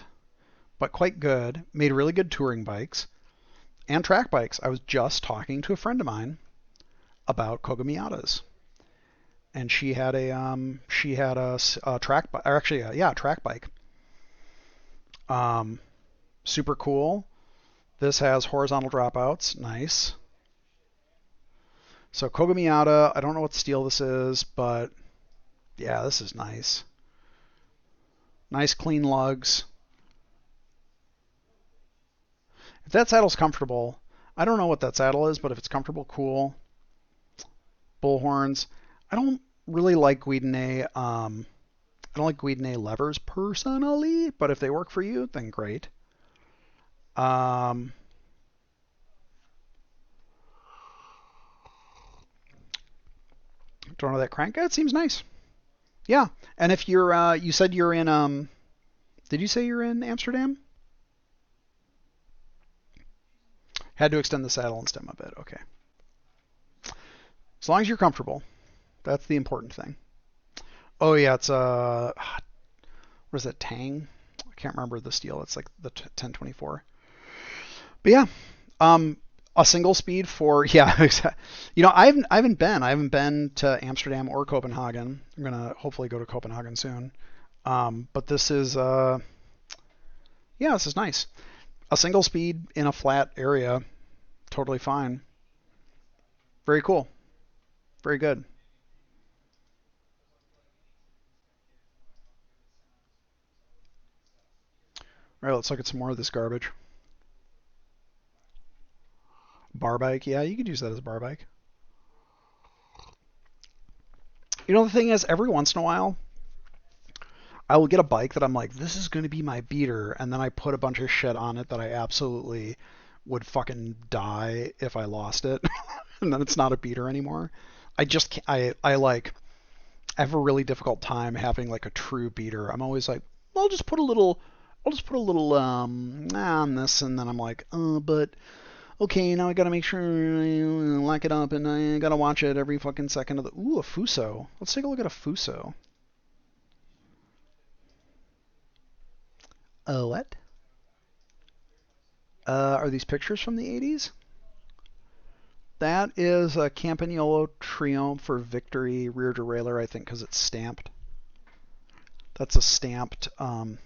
but quite good. Made really good touring bikes and track bikes. I was just talking to a friend of mine about Koga Miatas, and she had a track bike, or actually yeah, a track bike. Um, super cool. This has horizontal dropouts. Nice. So Koga Miata. I don't know what steel this is, but yeah, this is nice. Nice clean lugs. If that saddle's comfortable, I don't know what that saddle is, but if it's comfortable, cool. Bull horns. I don't really like Guidone. I don't like Guidone levers personally, but if they work for you, then great. Um, don't know that crank. It seems nice. Yeah, and if you said you're in, did you say you're in Amsterdam? Had to extend the saddle and stem a bit. Okay. As long as you're comfortable, that's the important thing. Oh yeah, it's what is that Tang? I can't remember the steel. It's like the 1024. But yeah, um, A single speed for yeah, you know, I haven't been to Amsterdam or Copenhagen. I'm gonna hopefully go to Copenhagen soon. But this is yeah, this is nice. A single speed in a flat area, totally fine. Very cool. Very good. All right, let's look at some more of this garbage. Bar bike, yeah, you could use that as a bar bike. You know, the thing is, every once in a while, I will get a bike that I'm like, this is going to be my beater, and then I put a bunch of shit on it that I absolutely would fucking die if I lost it, and then it's not a beater anymore. I just can't, I like, I have a really difficult time having like a true beater. I'm always like, well, I'll just put a little on this, and then I'm like, but okay, now I gotta make sure I lock it up, and I gotta watch it every fucking second of the. Ooh, a Fuso. Let's take a look at a Fuso. What? Are these pictures from the 80s? That is a Campagnolo Triumph for Victory rear derailleur, I think, because it's stamped. That's a stamped. The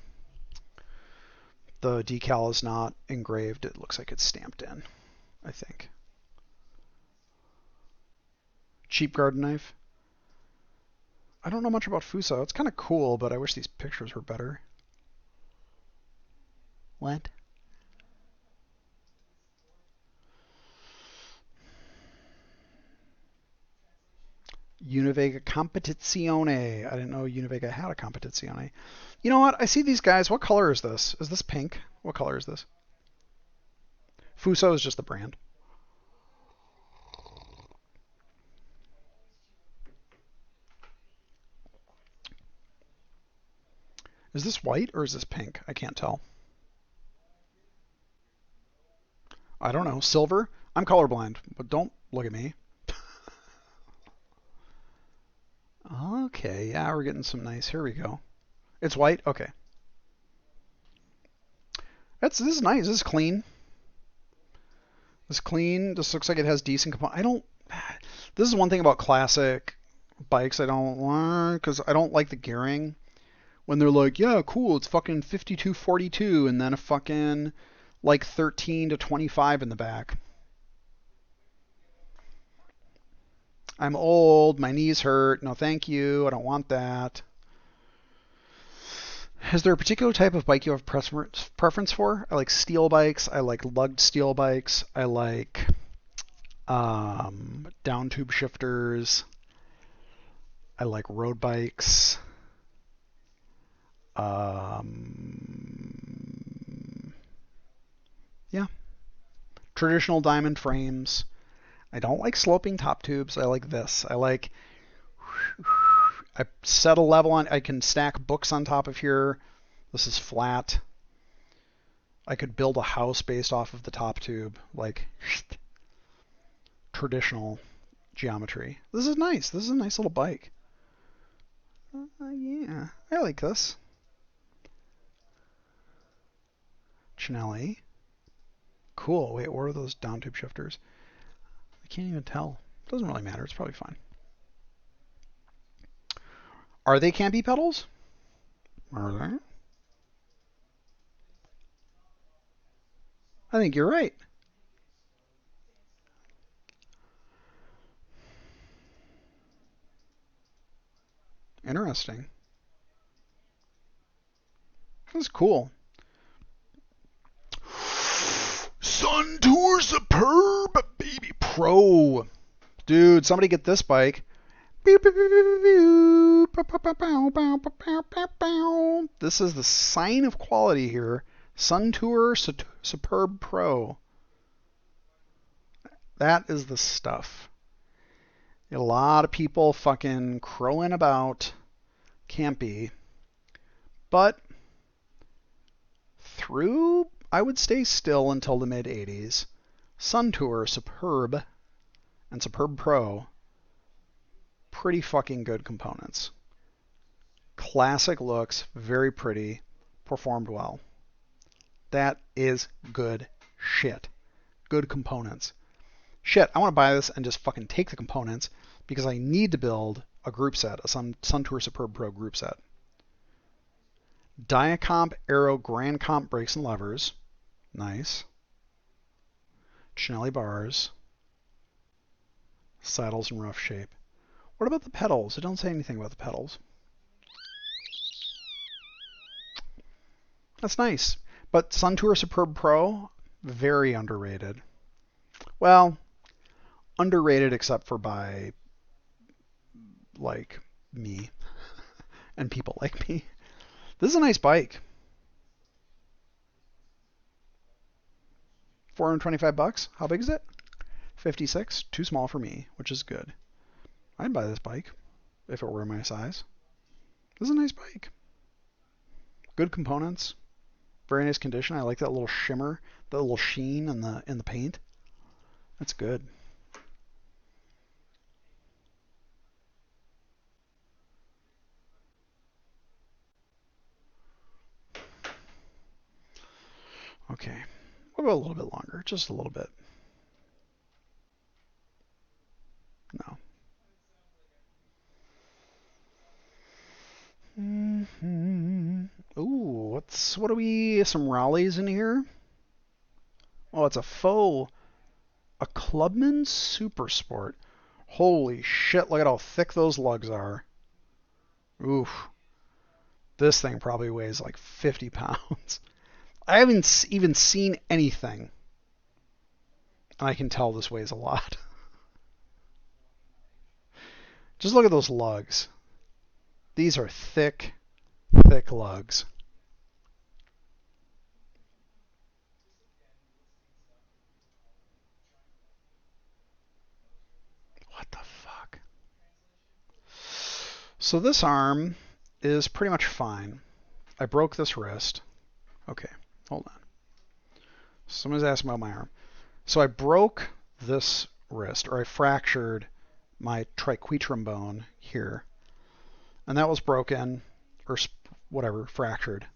decal is not engraved. It looks like it's stamped in, I think. Cheap garden knife. I don't know much about Fuso. It's kind of cool, but I wish these pictures were better. What? Univega Competizione. I didn't know Univega had a Competizione. You know what? I see these guys. What color is this? Is this pink? What color is this? Fuso is just the brand. Is this white or is this pink? I can't tell. I don't know. Silver? I'm colorblind, but don't look at me. Okay, yeah, we're getting some nice. Here we go. It's white? Okay. This is nice. This is clean. This is clean. This looks like it has decent components. I don't. This is one thing about classic bikes I don't want because I don't like the gearing. When they're like, yeah, cool, it's fucking 5242 and then a fucking like 13 to 25 in the back. I'm old, my knees hurt. No, thank you. I don't want that. Is there a particular type of bike you have preference for? I like steel bikes. I like lugged steel bikes. I like down tube shifters. I like road bikes. Yeah, traditional diamond frames. I don't like sloping top tubes. I like this. I set a level on. I can stack books on top of here. This is flat. I could build a house based off of the top tube, like traditional geometry. This is nice. This is a nice little bike. Yeah, I like this. Chinelli. Cool. Wait, what are those down tube shifters? I can't even tell. Doesn't really matter. It's probably fine. Are they Campy pedals? Are they? I think you're right. Interesting. That's cool. Sun Tour Superb Baby Pro. Dude, somebody get this bike. This is the sign of quality here. Sun Tour Superb Pro. That is the stuff. A lot of people fucking crowing about Campy. But through, I would stay still until the mid 80s. Sun Tour Superb and Superb Pro, pretty fucking good components. Classic looks, very pretty, performed well. That is good shit. Good components. shit, I want to buy this and just fucking take the components because I need to build a group set, a Sun Tour Superb Pro group set. Diacomp Aero Grand Comp brakes and levers. Nice. Chinelli bars. Saddles in rough shape. What about the pedals? It don't say anything about the pedals. That's nice. But Sun Tour Superb Pro, very underrated. Well, underrated except for by, like, me and people like me. This is a nice bike. 425 bucks. How big is it? 56. Too small for me, which is good. I'd buy this bike if it were my size. This is a nice bike. Good components. Very nice condition. I like that little shimmer, that little sheen in the paint. That's good. Okay. We'll go a little bit longer, just a little bit. No. Ooh, what are we? Some Raleighs in here? Oh, it's a Clubman Super Sport. Holy shit, look at how thick those lugs are. Oof. This thing probably weighs like 50 pounds. I haven't even seen anything. And I can tell this weighs a lot. Just look at those lugs. These are thick, thick lugs. What the fuck? So this arm is pretty much fine. I broke this wrist. Okay, hold on. Someone's asking about my arm. So I broke this wrist, or I fractured my triquetrum bone here. And that was broken, or whatever, fractured.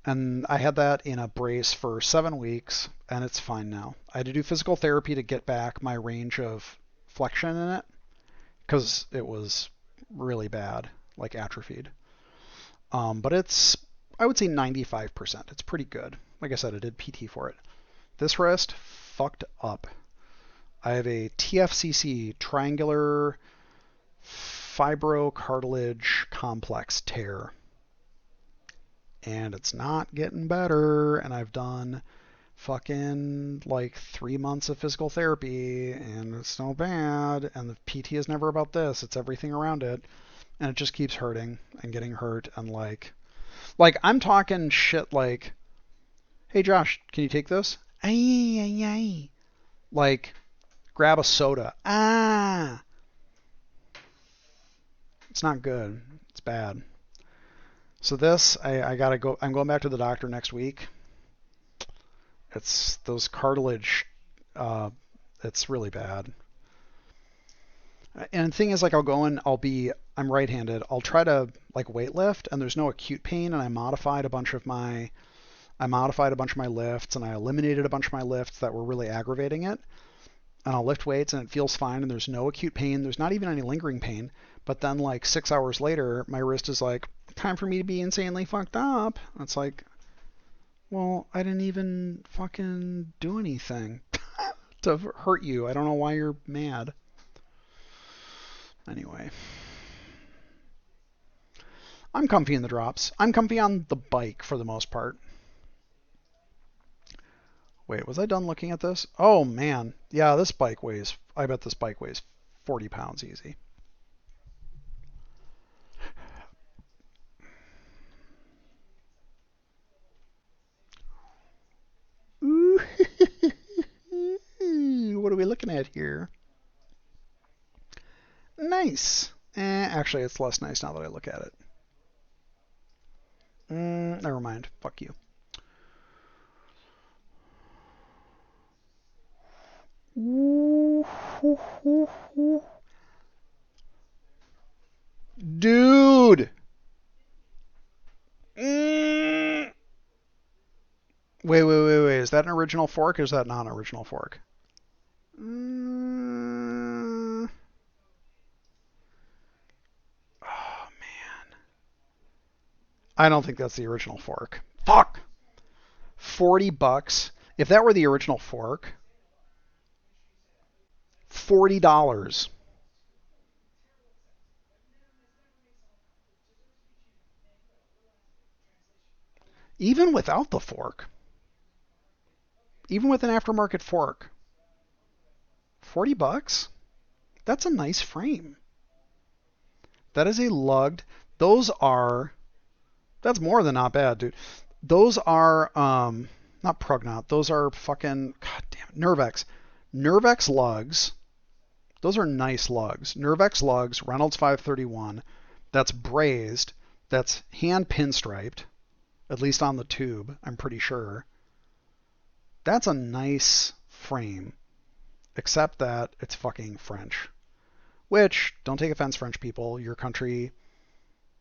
And I had that in a brace for 7 weeks, and it's fine now. I had to do physical therapy to get back my range of flexion in it, because it was really bad, like atrophied. But it's, I would say 95%. It's pretty good. Like I said, I did PT for it. This wrist, fucked up. I have a TFCC, triangular fibrocartilage complex tear. And it's not getting better. And I've done fucking like 3 months of physical therapy, and it's so bad. And the PT is never about this. It's everything around it. And it just keeps hurting and getting hurt. And like I'm talking shit like, hey Josh, can you take this? Ay, ay, ay. Like, grab a soda. Ah. It's not good. It's bad. So this, I gotta go. I'm going back to the doctor next week. It's those cartilage. It's really bad. And the thing is, like, I'll go in. I'm right-handed. I'll try to like weight lift, and there's no acute pain. And I modified a bunch of my lifts, and I eliminated a bunch of my lifts that were really aggravating it. And I'll lift weights, and it feels fine, and there's no acute pain. There's not even any lingering pain. But then, like 6 hours later, my wrist is like, time for me to be insanely fucked up. And it's like, well, I didn't even fucking do anything to hurt you. I don't know why you're mad. Anyway. I'm comfy in the drops. I'm comfy on the bike for the most part. Wait, was I done looking at this? Oh, man. Yeah, I bet this bike weighs 40 pounds easy. Ooh. What are we looking at here? Nice. Actually, it's less nice now that I look at it. Never mind. Fuck you. Dude! Wait. Is that an original fork or is that not an original fork? Mm, oh man, I don't think that's the original fork. Fuck. $40. If that were the original fork, $40. Even without the fork, even with an aftermarket fork, $40. That's a nice frame. That is a lugged. Those are. That's more than not bad, dude. Those are not Prognot. Those are fucking god damn it, Nervex. Nervex lugs. Those are nice lugs. Nervex lugs, Reynolds 531. That's brazed. That's hand pinstriped, at least on the tube, I'm pretty sure. That's a nice frame, except that it's fucking French. Which, don't take offense, French people. Your country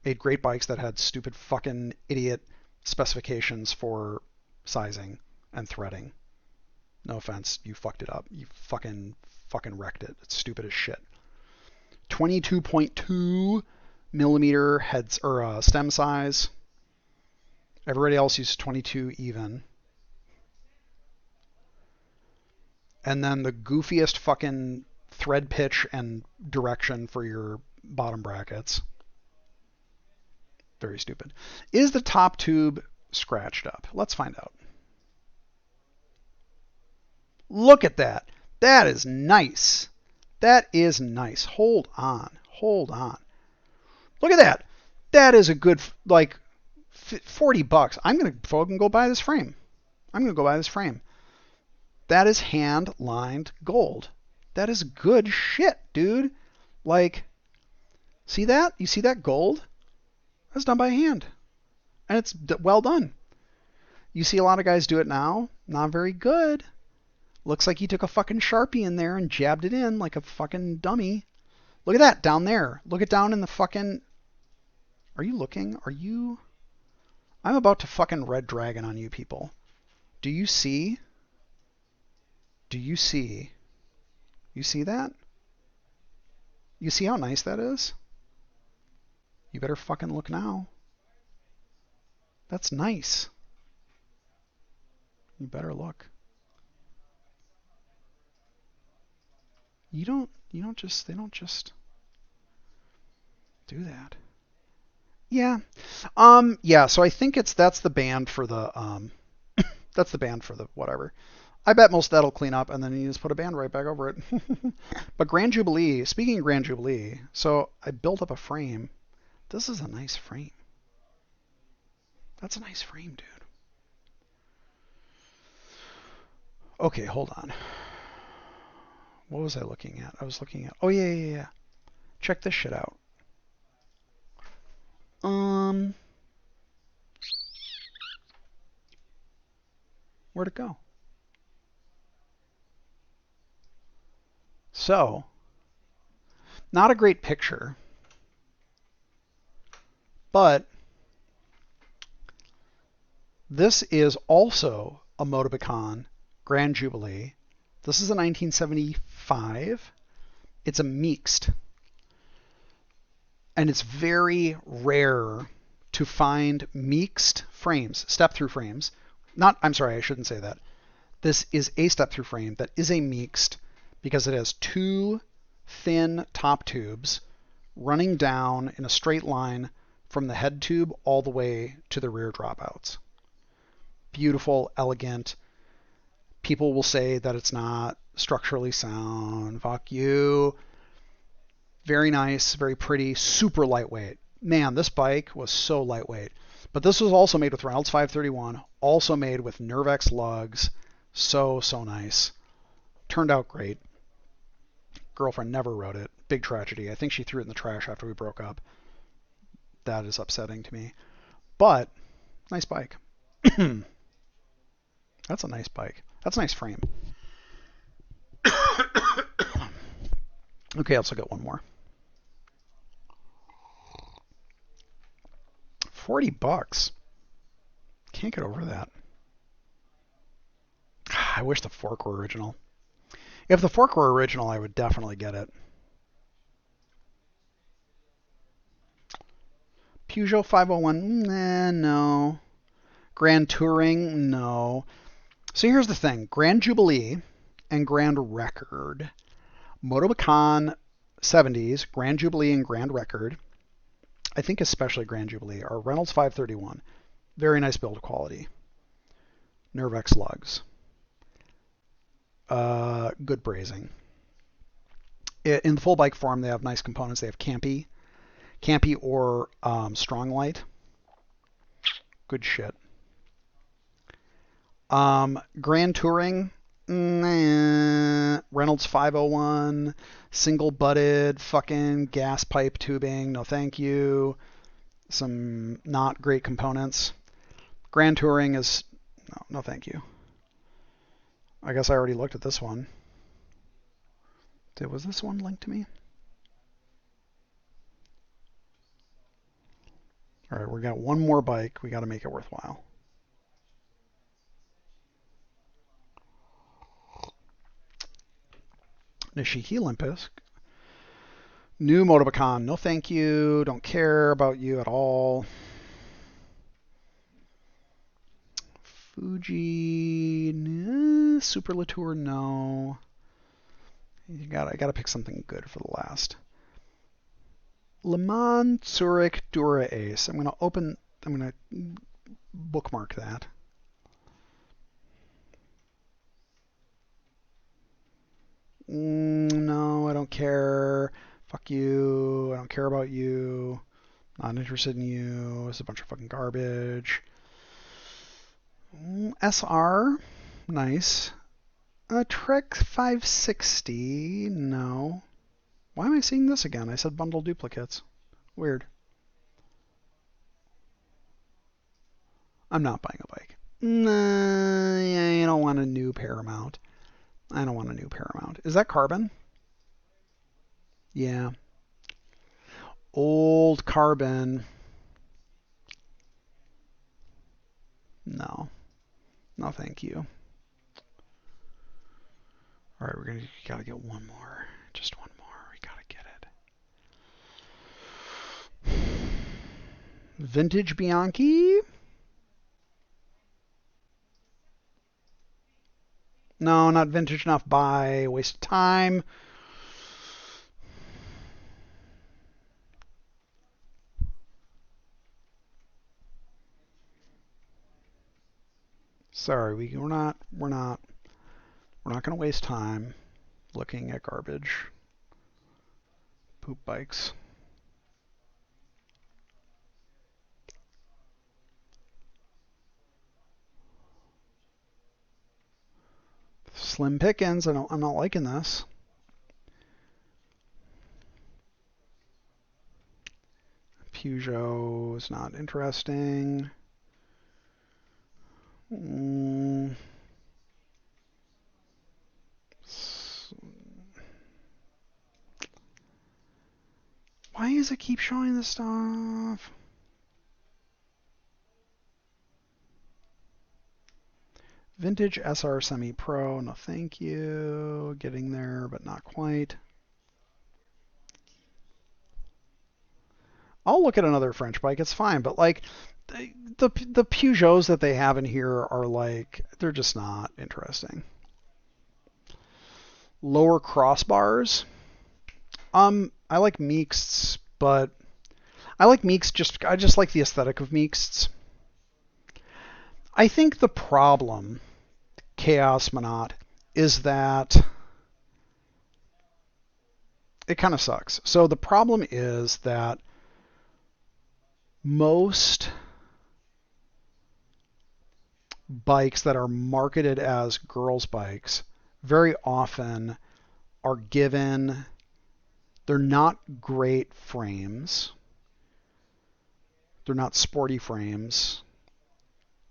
made great bikes that had stupid fucking idiot specifications for sizing and threading. No offense, you fucked it up. You fucking wrecked it. It's stupid as shit. 22.2 millimeter heads or stem size. Everybody else uses 22 even. And then the goofiest fucking thread pitch and direction for your bottom brackets. Very stupid. Is the top tube scratched up? Let's find out. Look at that. That is nice. That is nice. Hold on. Hold on. Look at that. That is a good, like, $40. I'm going to fucking go buy this frame. I'm going to go buy this frame. That is hand-lined gold. That is good shit, dude. Like, see that? You see that gold? That's done by hand. And it's well done. You see a lot of guys do it now. Not very good. Looks like he took a fucking Sharpie in there and jabbed it in like a fucking dummy. Look at that down there. Look it down in the fucking... Are you looking? Are you... I'm about to fucking red dragon on you people. Do you see? Do you see? You see that? You see how nice that is? You better fucking look now. That's nice. You better look. They don't just do that. Yeah. Yeah, so I think that's the band for the that's the band for the whatever. I bet most of that'll clean up and then you just put a band right back over it. But Grand Jubilee, speaking of Grand Jubilee, so I built up a frame. This is a nice frame. That's a nice frame, dude. Okay, hold on. What was I looking at? I was looking at... Oh, yeah. Check this shit out. Where'd it go? So, not a great picture, but this is also a Motobicon Grand Jubilee. This is a 1975. It's a mixed. And it's very rare to find mixed frames, step-through frames. I'm sorry, I shouldn't say that. This is a step-through frame that is a mixed because it has two thin top tubes running down in a straight line from the head tube all the way to the rear dropouts. Beautiful, elegant. People will say that it's not structurally sound. Fuck you. Very nice, very pretty, super lightweight. Man, this bike was so lightweight. But this was also made with Reynolds 531, also made with Nervex lugs. So nice. Turned out great. Girlfriend never rode it. Big tragedy. I think she threw it in the trash after we broke up. That is upsetting to me. But, nice bike. That's a nice bike. That's a nice frame. Okay, let's look at one more. $40. Can't get over that. I wish the fork were original. If the fork were original, I would definitely get it. Peugeot 501, nah, no. Grand Touring, no. So here's the thing. Grand Jubilee and Grand Record. Motobacan 70s, Grand Jubilee and Grand Record, I think especially Grand Jubilee, are Reynolds 531. Very nice build quality. Nervex lugs. Good brazing. In the full bike form, they have nice components. They have Campy or Strong Light. Good shit. Grand Touring, nah. Reynolds 501, single butted, fucking gas pipe tubing, no thank you. Some not great components. Grand Touring is, no thank you. I guess I already looked at this one. Was this one linked to me? All right, we got one more bike. We got to make it worthwhile. Nishiki Olympus. New Motobacan. No thank you. Don't care about you at all. Fuji. Nah. Super Latour. No. I gotta pick something good for the last. Le Mans Zurich Dura Ace. I'm gonna bookmark that. No, I don't care. Fuck you. I don't care about you. Not interested in you. It's a bunch of fucking garbage. SR. Nice. Trek 560. No. Why am I seeing this again? I said bundle duplicates. Weird. I'm not buying a bike. Nah, I don't want a new Paramount. I don't want a new Paramount. Is that carbon? Yeah. Old carbon. No. No, thank you. All right, gotta get one more. Just one more. We gotta get it. Vintage Bianchi. No, not vintage enough. Buy. Waste of time. Sorry, we're not gonna waste time looking at garbage. Poop bikes. Slim pickings. I'm not liking this. Peugeot is not interesting. Why does it keep showing this stuff? Vintage SR Semi Pro. No, thank you. Getting there, but not quite. I'll look at another French bike. It's fine, but like the Peugeots that they have in here are like they're just not interesting. Lower crossbars. I like Meeks, but I just like the aesthetic of Meeks. I think the problem, Chaos Monot, is that it kind of sucks. So the problem is that most bikes that are marketed as girls' bikes very often are given, they're not great frames. They're not sporty frames,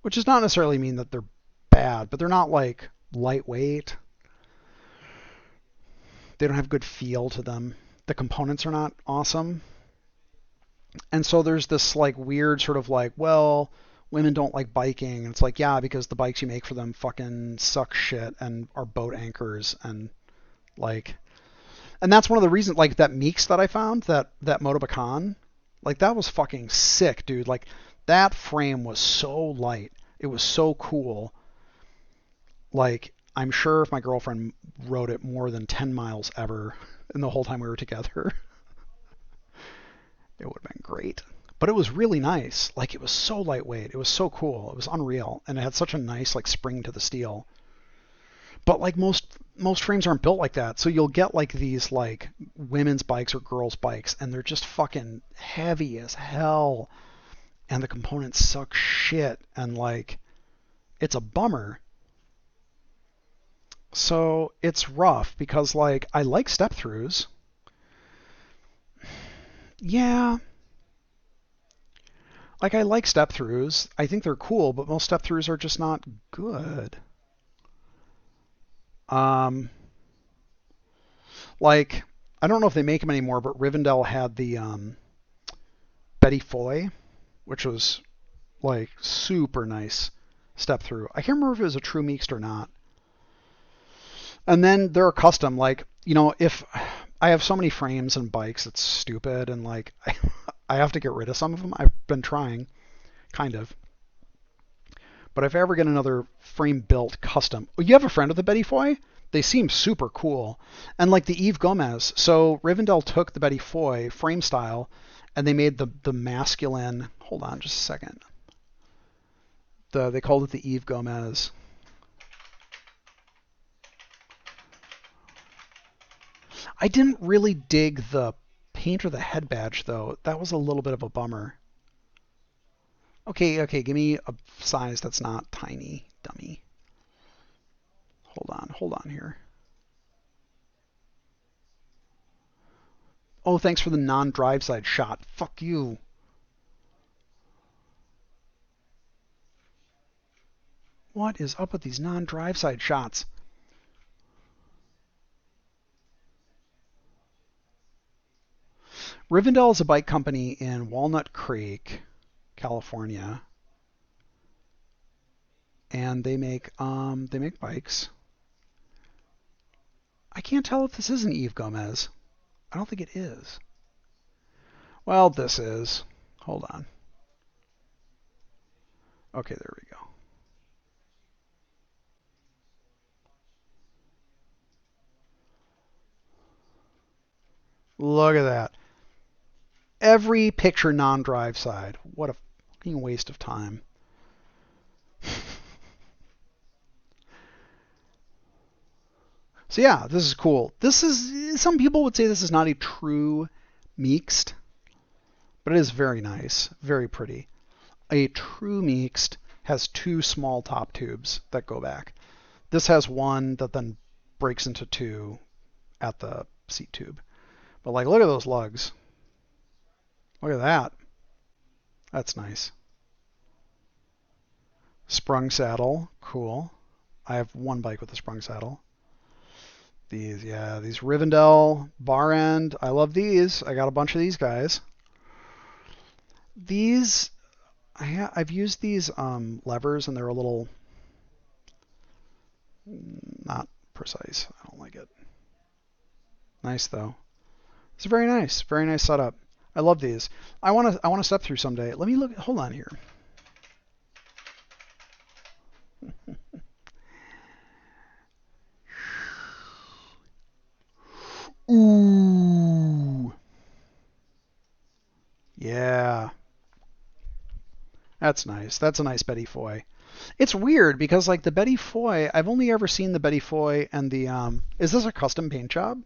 which does not necessarily mean that they're bad, but they're not like lightweight. They don't have good feel to them. The components are not awesome. And so there's this like weird sort of like, well, women don't like biking. And it's like, yeah, because the bikes you make for them fucking suck shit and are boat anchors and Like, and that's one of the reasons, like that Meeks that I found, that Motobacan, like that was fucking sick, dude. Like that frame was so light. It was so cool. Like I'm sure if my girlfriend rode it more than 10 miles ever in the whole time we were together, it would have been great. But it was really nice. Like it was so lightweight. It was so cool. It was unreal, and it had such a nice like spring to the steel. But like most frames aren't built like that. So you'll get like these like women's bikes or girls' bikes, and they're just fucking heavy as hell, and the components suck shit, and like it's a bummer. So it's rough because like I like step throughs. Yeah, like I like step throughs. I think they're cool, but most step throughs are just not good. Um, like I don't know if they make them anymore, but Rivendell had the Betty Foy, which was like super nice step through. I can't remember if it was a true mixed or not. And then there are custom, like, if I have so many frames and bikes, it's stupid. And like, I have to get rid of some of them. I've been trying, kind of. But if I ever get another frame built custom, you have a friend of the Betty Foy? They seem super cool. And like the Eve Gomez. So Rivendell took the Betty Foy frame style and they made the masculine, hold on just a second. They called it the Eve Gomez. I didn't really dig the paint or the head badge though. That was a little bit of a bummer. Okay, give me a size that's not tiny, dummy. Hold on here. Oh, thanks for the non-drive side shot. Fuck you. What is up with these non-drive side shots? Rivendell is a bike company in Walnut Creek, California, and they make bikes. I can't tell if this is an Eve Gomez. I don't think it is. Well, this is. Hold on. Okay, there we go. Look at that. Every picture non-drive side. What a fucking waste of time. So yeah, this is cool. This is, some people would say this is not a true mixed, but it is very nice, very pretty. A true mixed has two small top tubes that go back. This has one that then breaks into two at the seat tube. But like, look at those lugs. Look at that. That's nice. Sprung saddle, cool. I have one bike with a sprung saddle. These Rivendell bar end. I love these. I got a bunch of these guys. These, I've used these levers and they're a little not precise. I don't like it. Nice though. It's very nice setup. I love these. I want to step through someday. Let me look. Hold on here. Ooh. Yeah. That's nice. That's a nice Betty Foy. It's weird because like the Betty Foy, I've only ever seen the Betty Foy and the is this a custom paint job?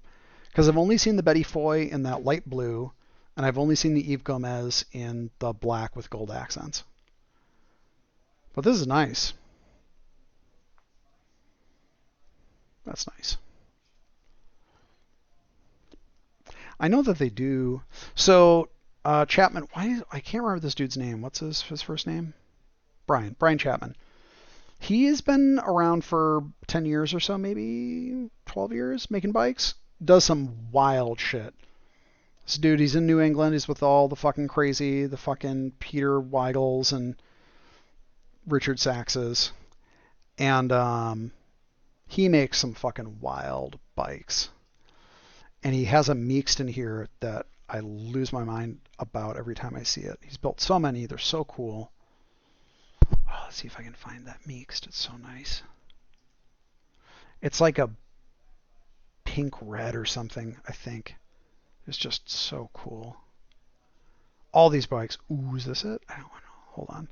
Because I've only seen the Betty Foy in that light blue and I've only seen the Eve Gomez in the black with gold accents. But this is nice. That's nice. I know that they do. So Chapman, I can't remember this dude's name. What's his first name? Brian Chapman. He has been around for 10 years or so, maybe 12 years, making bikes. Does some wild shit. This dude, he's in New England. He's with all the fucking crazy, the fucking Peter Weigels and Richard Saxes. And he makes some fucking wild bikes. And he has a mixed in here that I lose my mind about every time I see it. He's built so many. They're so cool. Oh, let's see if I can find that mixed. It's so nice. It's like a pink red or something, I think. It's just so cool. All these bikes. Ooh, is this it? I don't know. Hold on.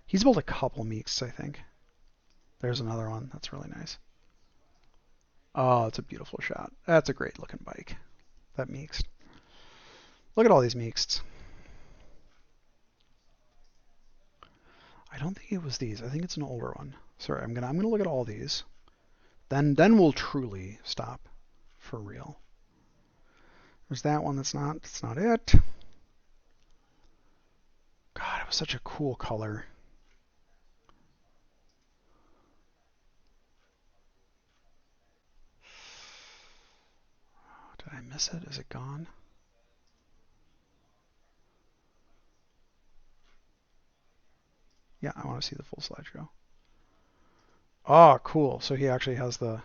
He's built a couple mixeds, I think. There's another one. That's really nice. Oh, it's a beautiful shot. That's a great looking bike. That mixed. Look at all these mixeds. I don't think it was these. I think it's an older one. Sorry, I'm gonna look at all these. Then we'll truly stop for real. There's that one that's not it. God, it was such a cool color. Did I miss it? Is it gone? Yeah, I want to see the full slideshow. Oh, cool. So he actually has the...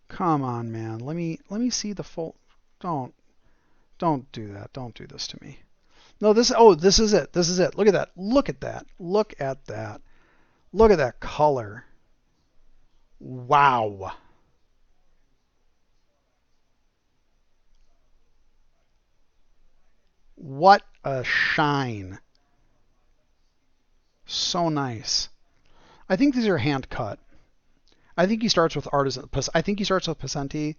Come on, man. Let me see the full... Don't do that. Don't do this to me. No, this is it. This is it. Look at that. Look at that. Look at that. Look at that color. Wow. What a shine. So nice. I think these are hand cut. I think he starts with artisan. I think he starts with Pasenti.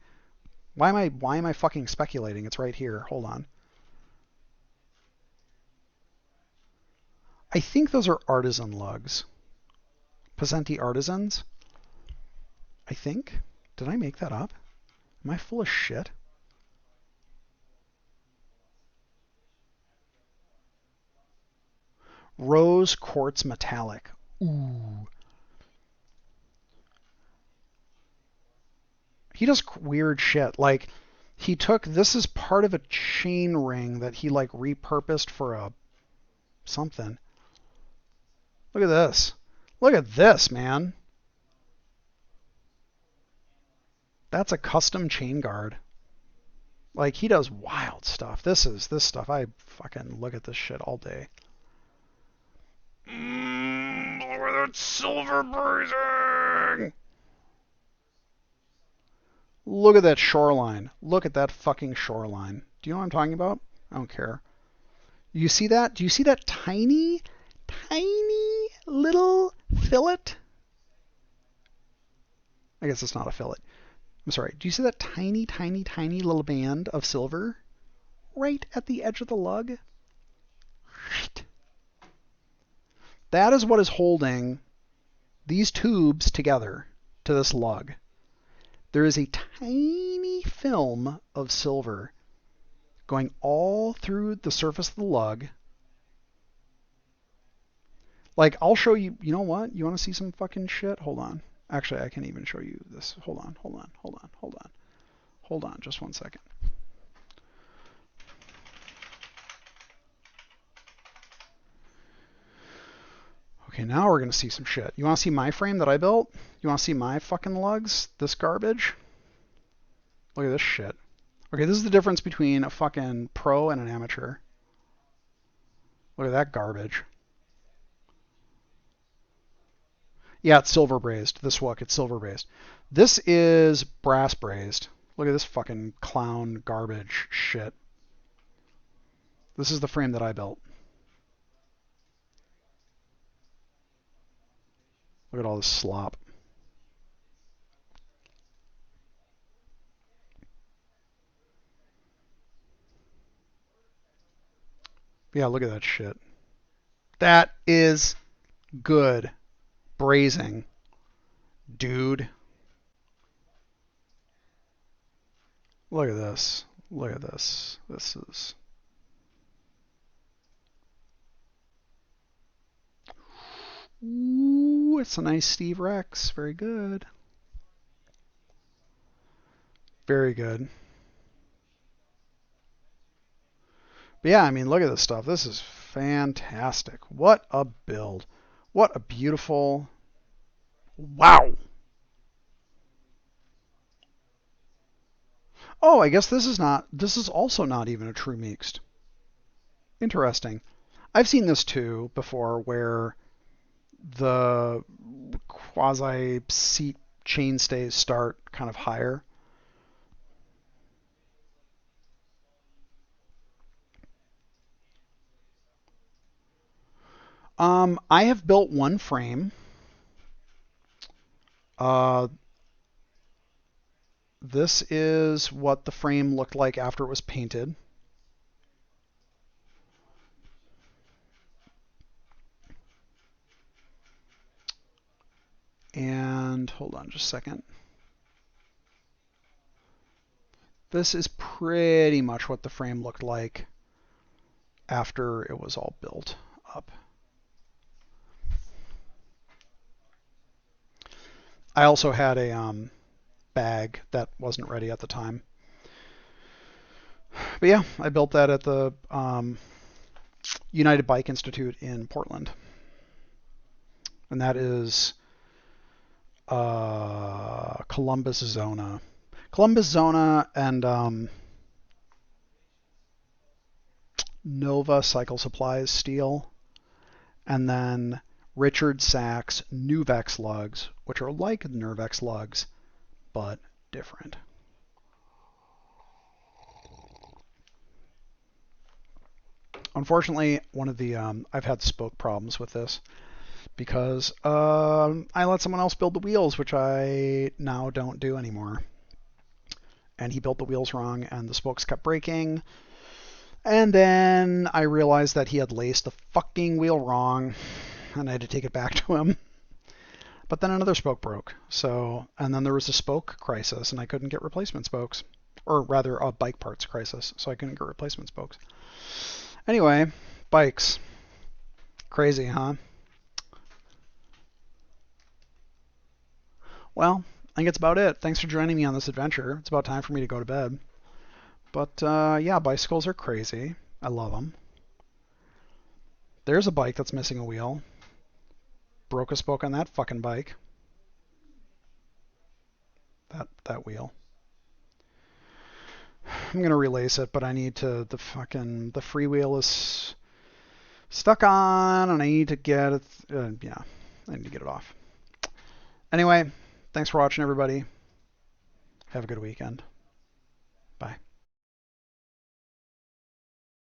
Why am I fucking speculating? It's right here. Hold on. I think those are artisan lugs. Pasenti artisans. I think. Did I make that up? Am I full of shit? Rose quartz metallic. Ooh. He does weird shit. Like, he took, this is part of a chain ring that he like repurposed for a something. Look at this. Look at this, man. That's a custom chain guard. Like, he does wild stuff. This stuff. I fucking look at this shit all day. Look at that silver brazing. Look at that shoreline. Look at that fucking shoreline. Do you know what I'm talking about? I don't care. You see that? Do you see that tiny little fillet? I guess it's not a fillet. I'm sorry. Do you see that tiny little band of silver right at the edge of the lug? That is what is holding these tubes together to this lug. There is a tiny film of silver going all through the surface of the lug. Like, I'll show you, you know what? You want to see some fucking shit? Hold on. Actually, I can even show you this. Hold on, just 1 second. Okay, now we're going to see some shit. You want to see my frame that I built? You want to see my fucking lugs? This garbage? Look at this shit. Okay, this is the difference between a fucking pro and an amateur. Look at that garbage. Yeah, it's silver brazed. This Wook, it's silver brazed. This is brass brazed. Look at this fucking clown garbage shit. This is the frame that I built. Look at all this slop. Yeah, look at that shit. That is good brazing, dude. Look at this. Look at this. This is... Ooh, it's a nice Steve Rex. Very good. Very good. But yeah, I mean, look at this stuff. This is fantastic. What a build. What a beautiful... Wow. Oh, I guess this is also not even a true mixed. Interesting. I've seen this too before where the quasi seat chainstays start kind of higher. I have built one frame. Uh, this is what the frame looked like after it was painted. And hold on just a second. This is pretty much what the frame looked like after it was all built up. I also had a bag that wasn't ready at the time. But yeah, I built that at the United Bike Institute in Portland. And that is Columbus, Zona. Columbus, Zona, and Nova Cycle Supplies steel. And then Richard Sachs Nuvex lugs, which are like Nervex lugs, but different. Unfortunately, one of the I've had spoke problems with this because I let someone else build the wheels, which I now don't do anymore. And he built the wheels wrong, and the spokes kept breaking. And then I realized that he had laced the fucking wheel wrong, and I had to take it back to him. But then another spoke broke. So, and then there was a spoke crisis, and I couldn't get replacement spokes, or rather, a bike parts crisis. So I couldn't get replacement spokes. Anyway, bikes. Crazy, huh? Well, I think it's about it. Thanks for joining me on this adventure. It's about time for me to go to bed. But yeah, bicycles are crazy. I love them. There's a bike that's missing a wheel. Broke a spoke on that fucking bike. That wheel. I'm gonna relace it, but I need to the freewheel is stuck on, and I need to get it. Yeah, I need to get it off. Anyway, thanks for watching, everybody. Have a good weekend.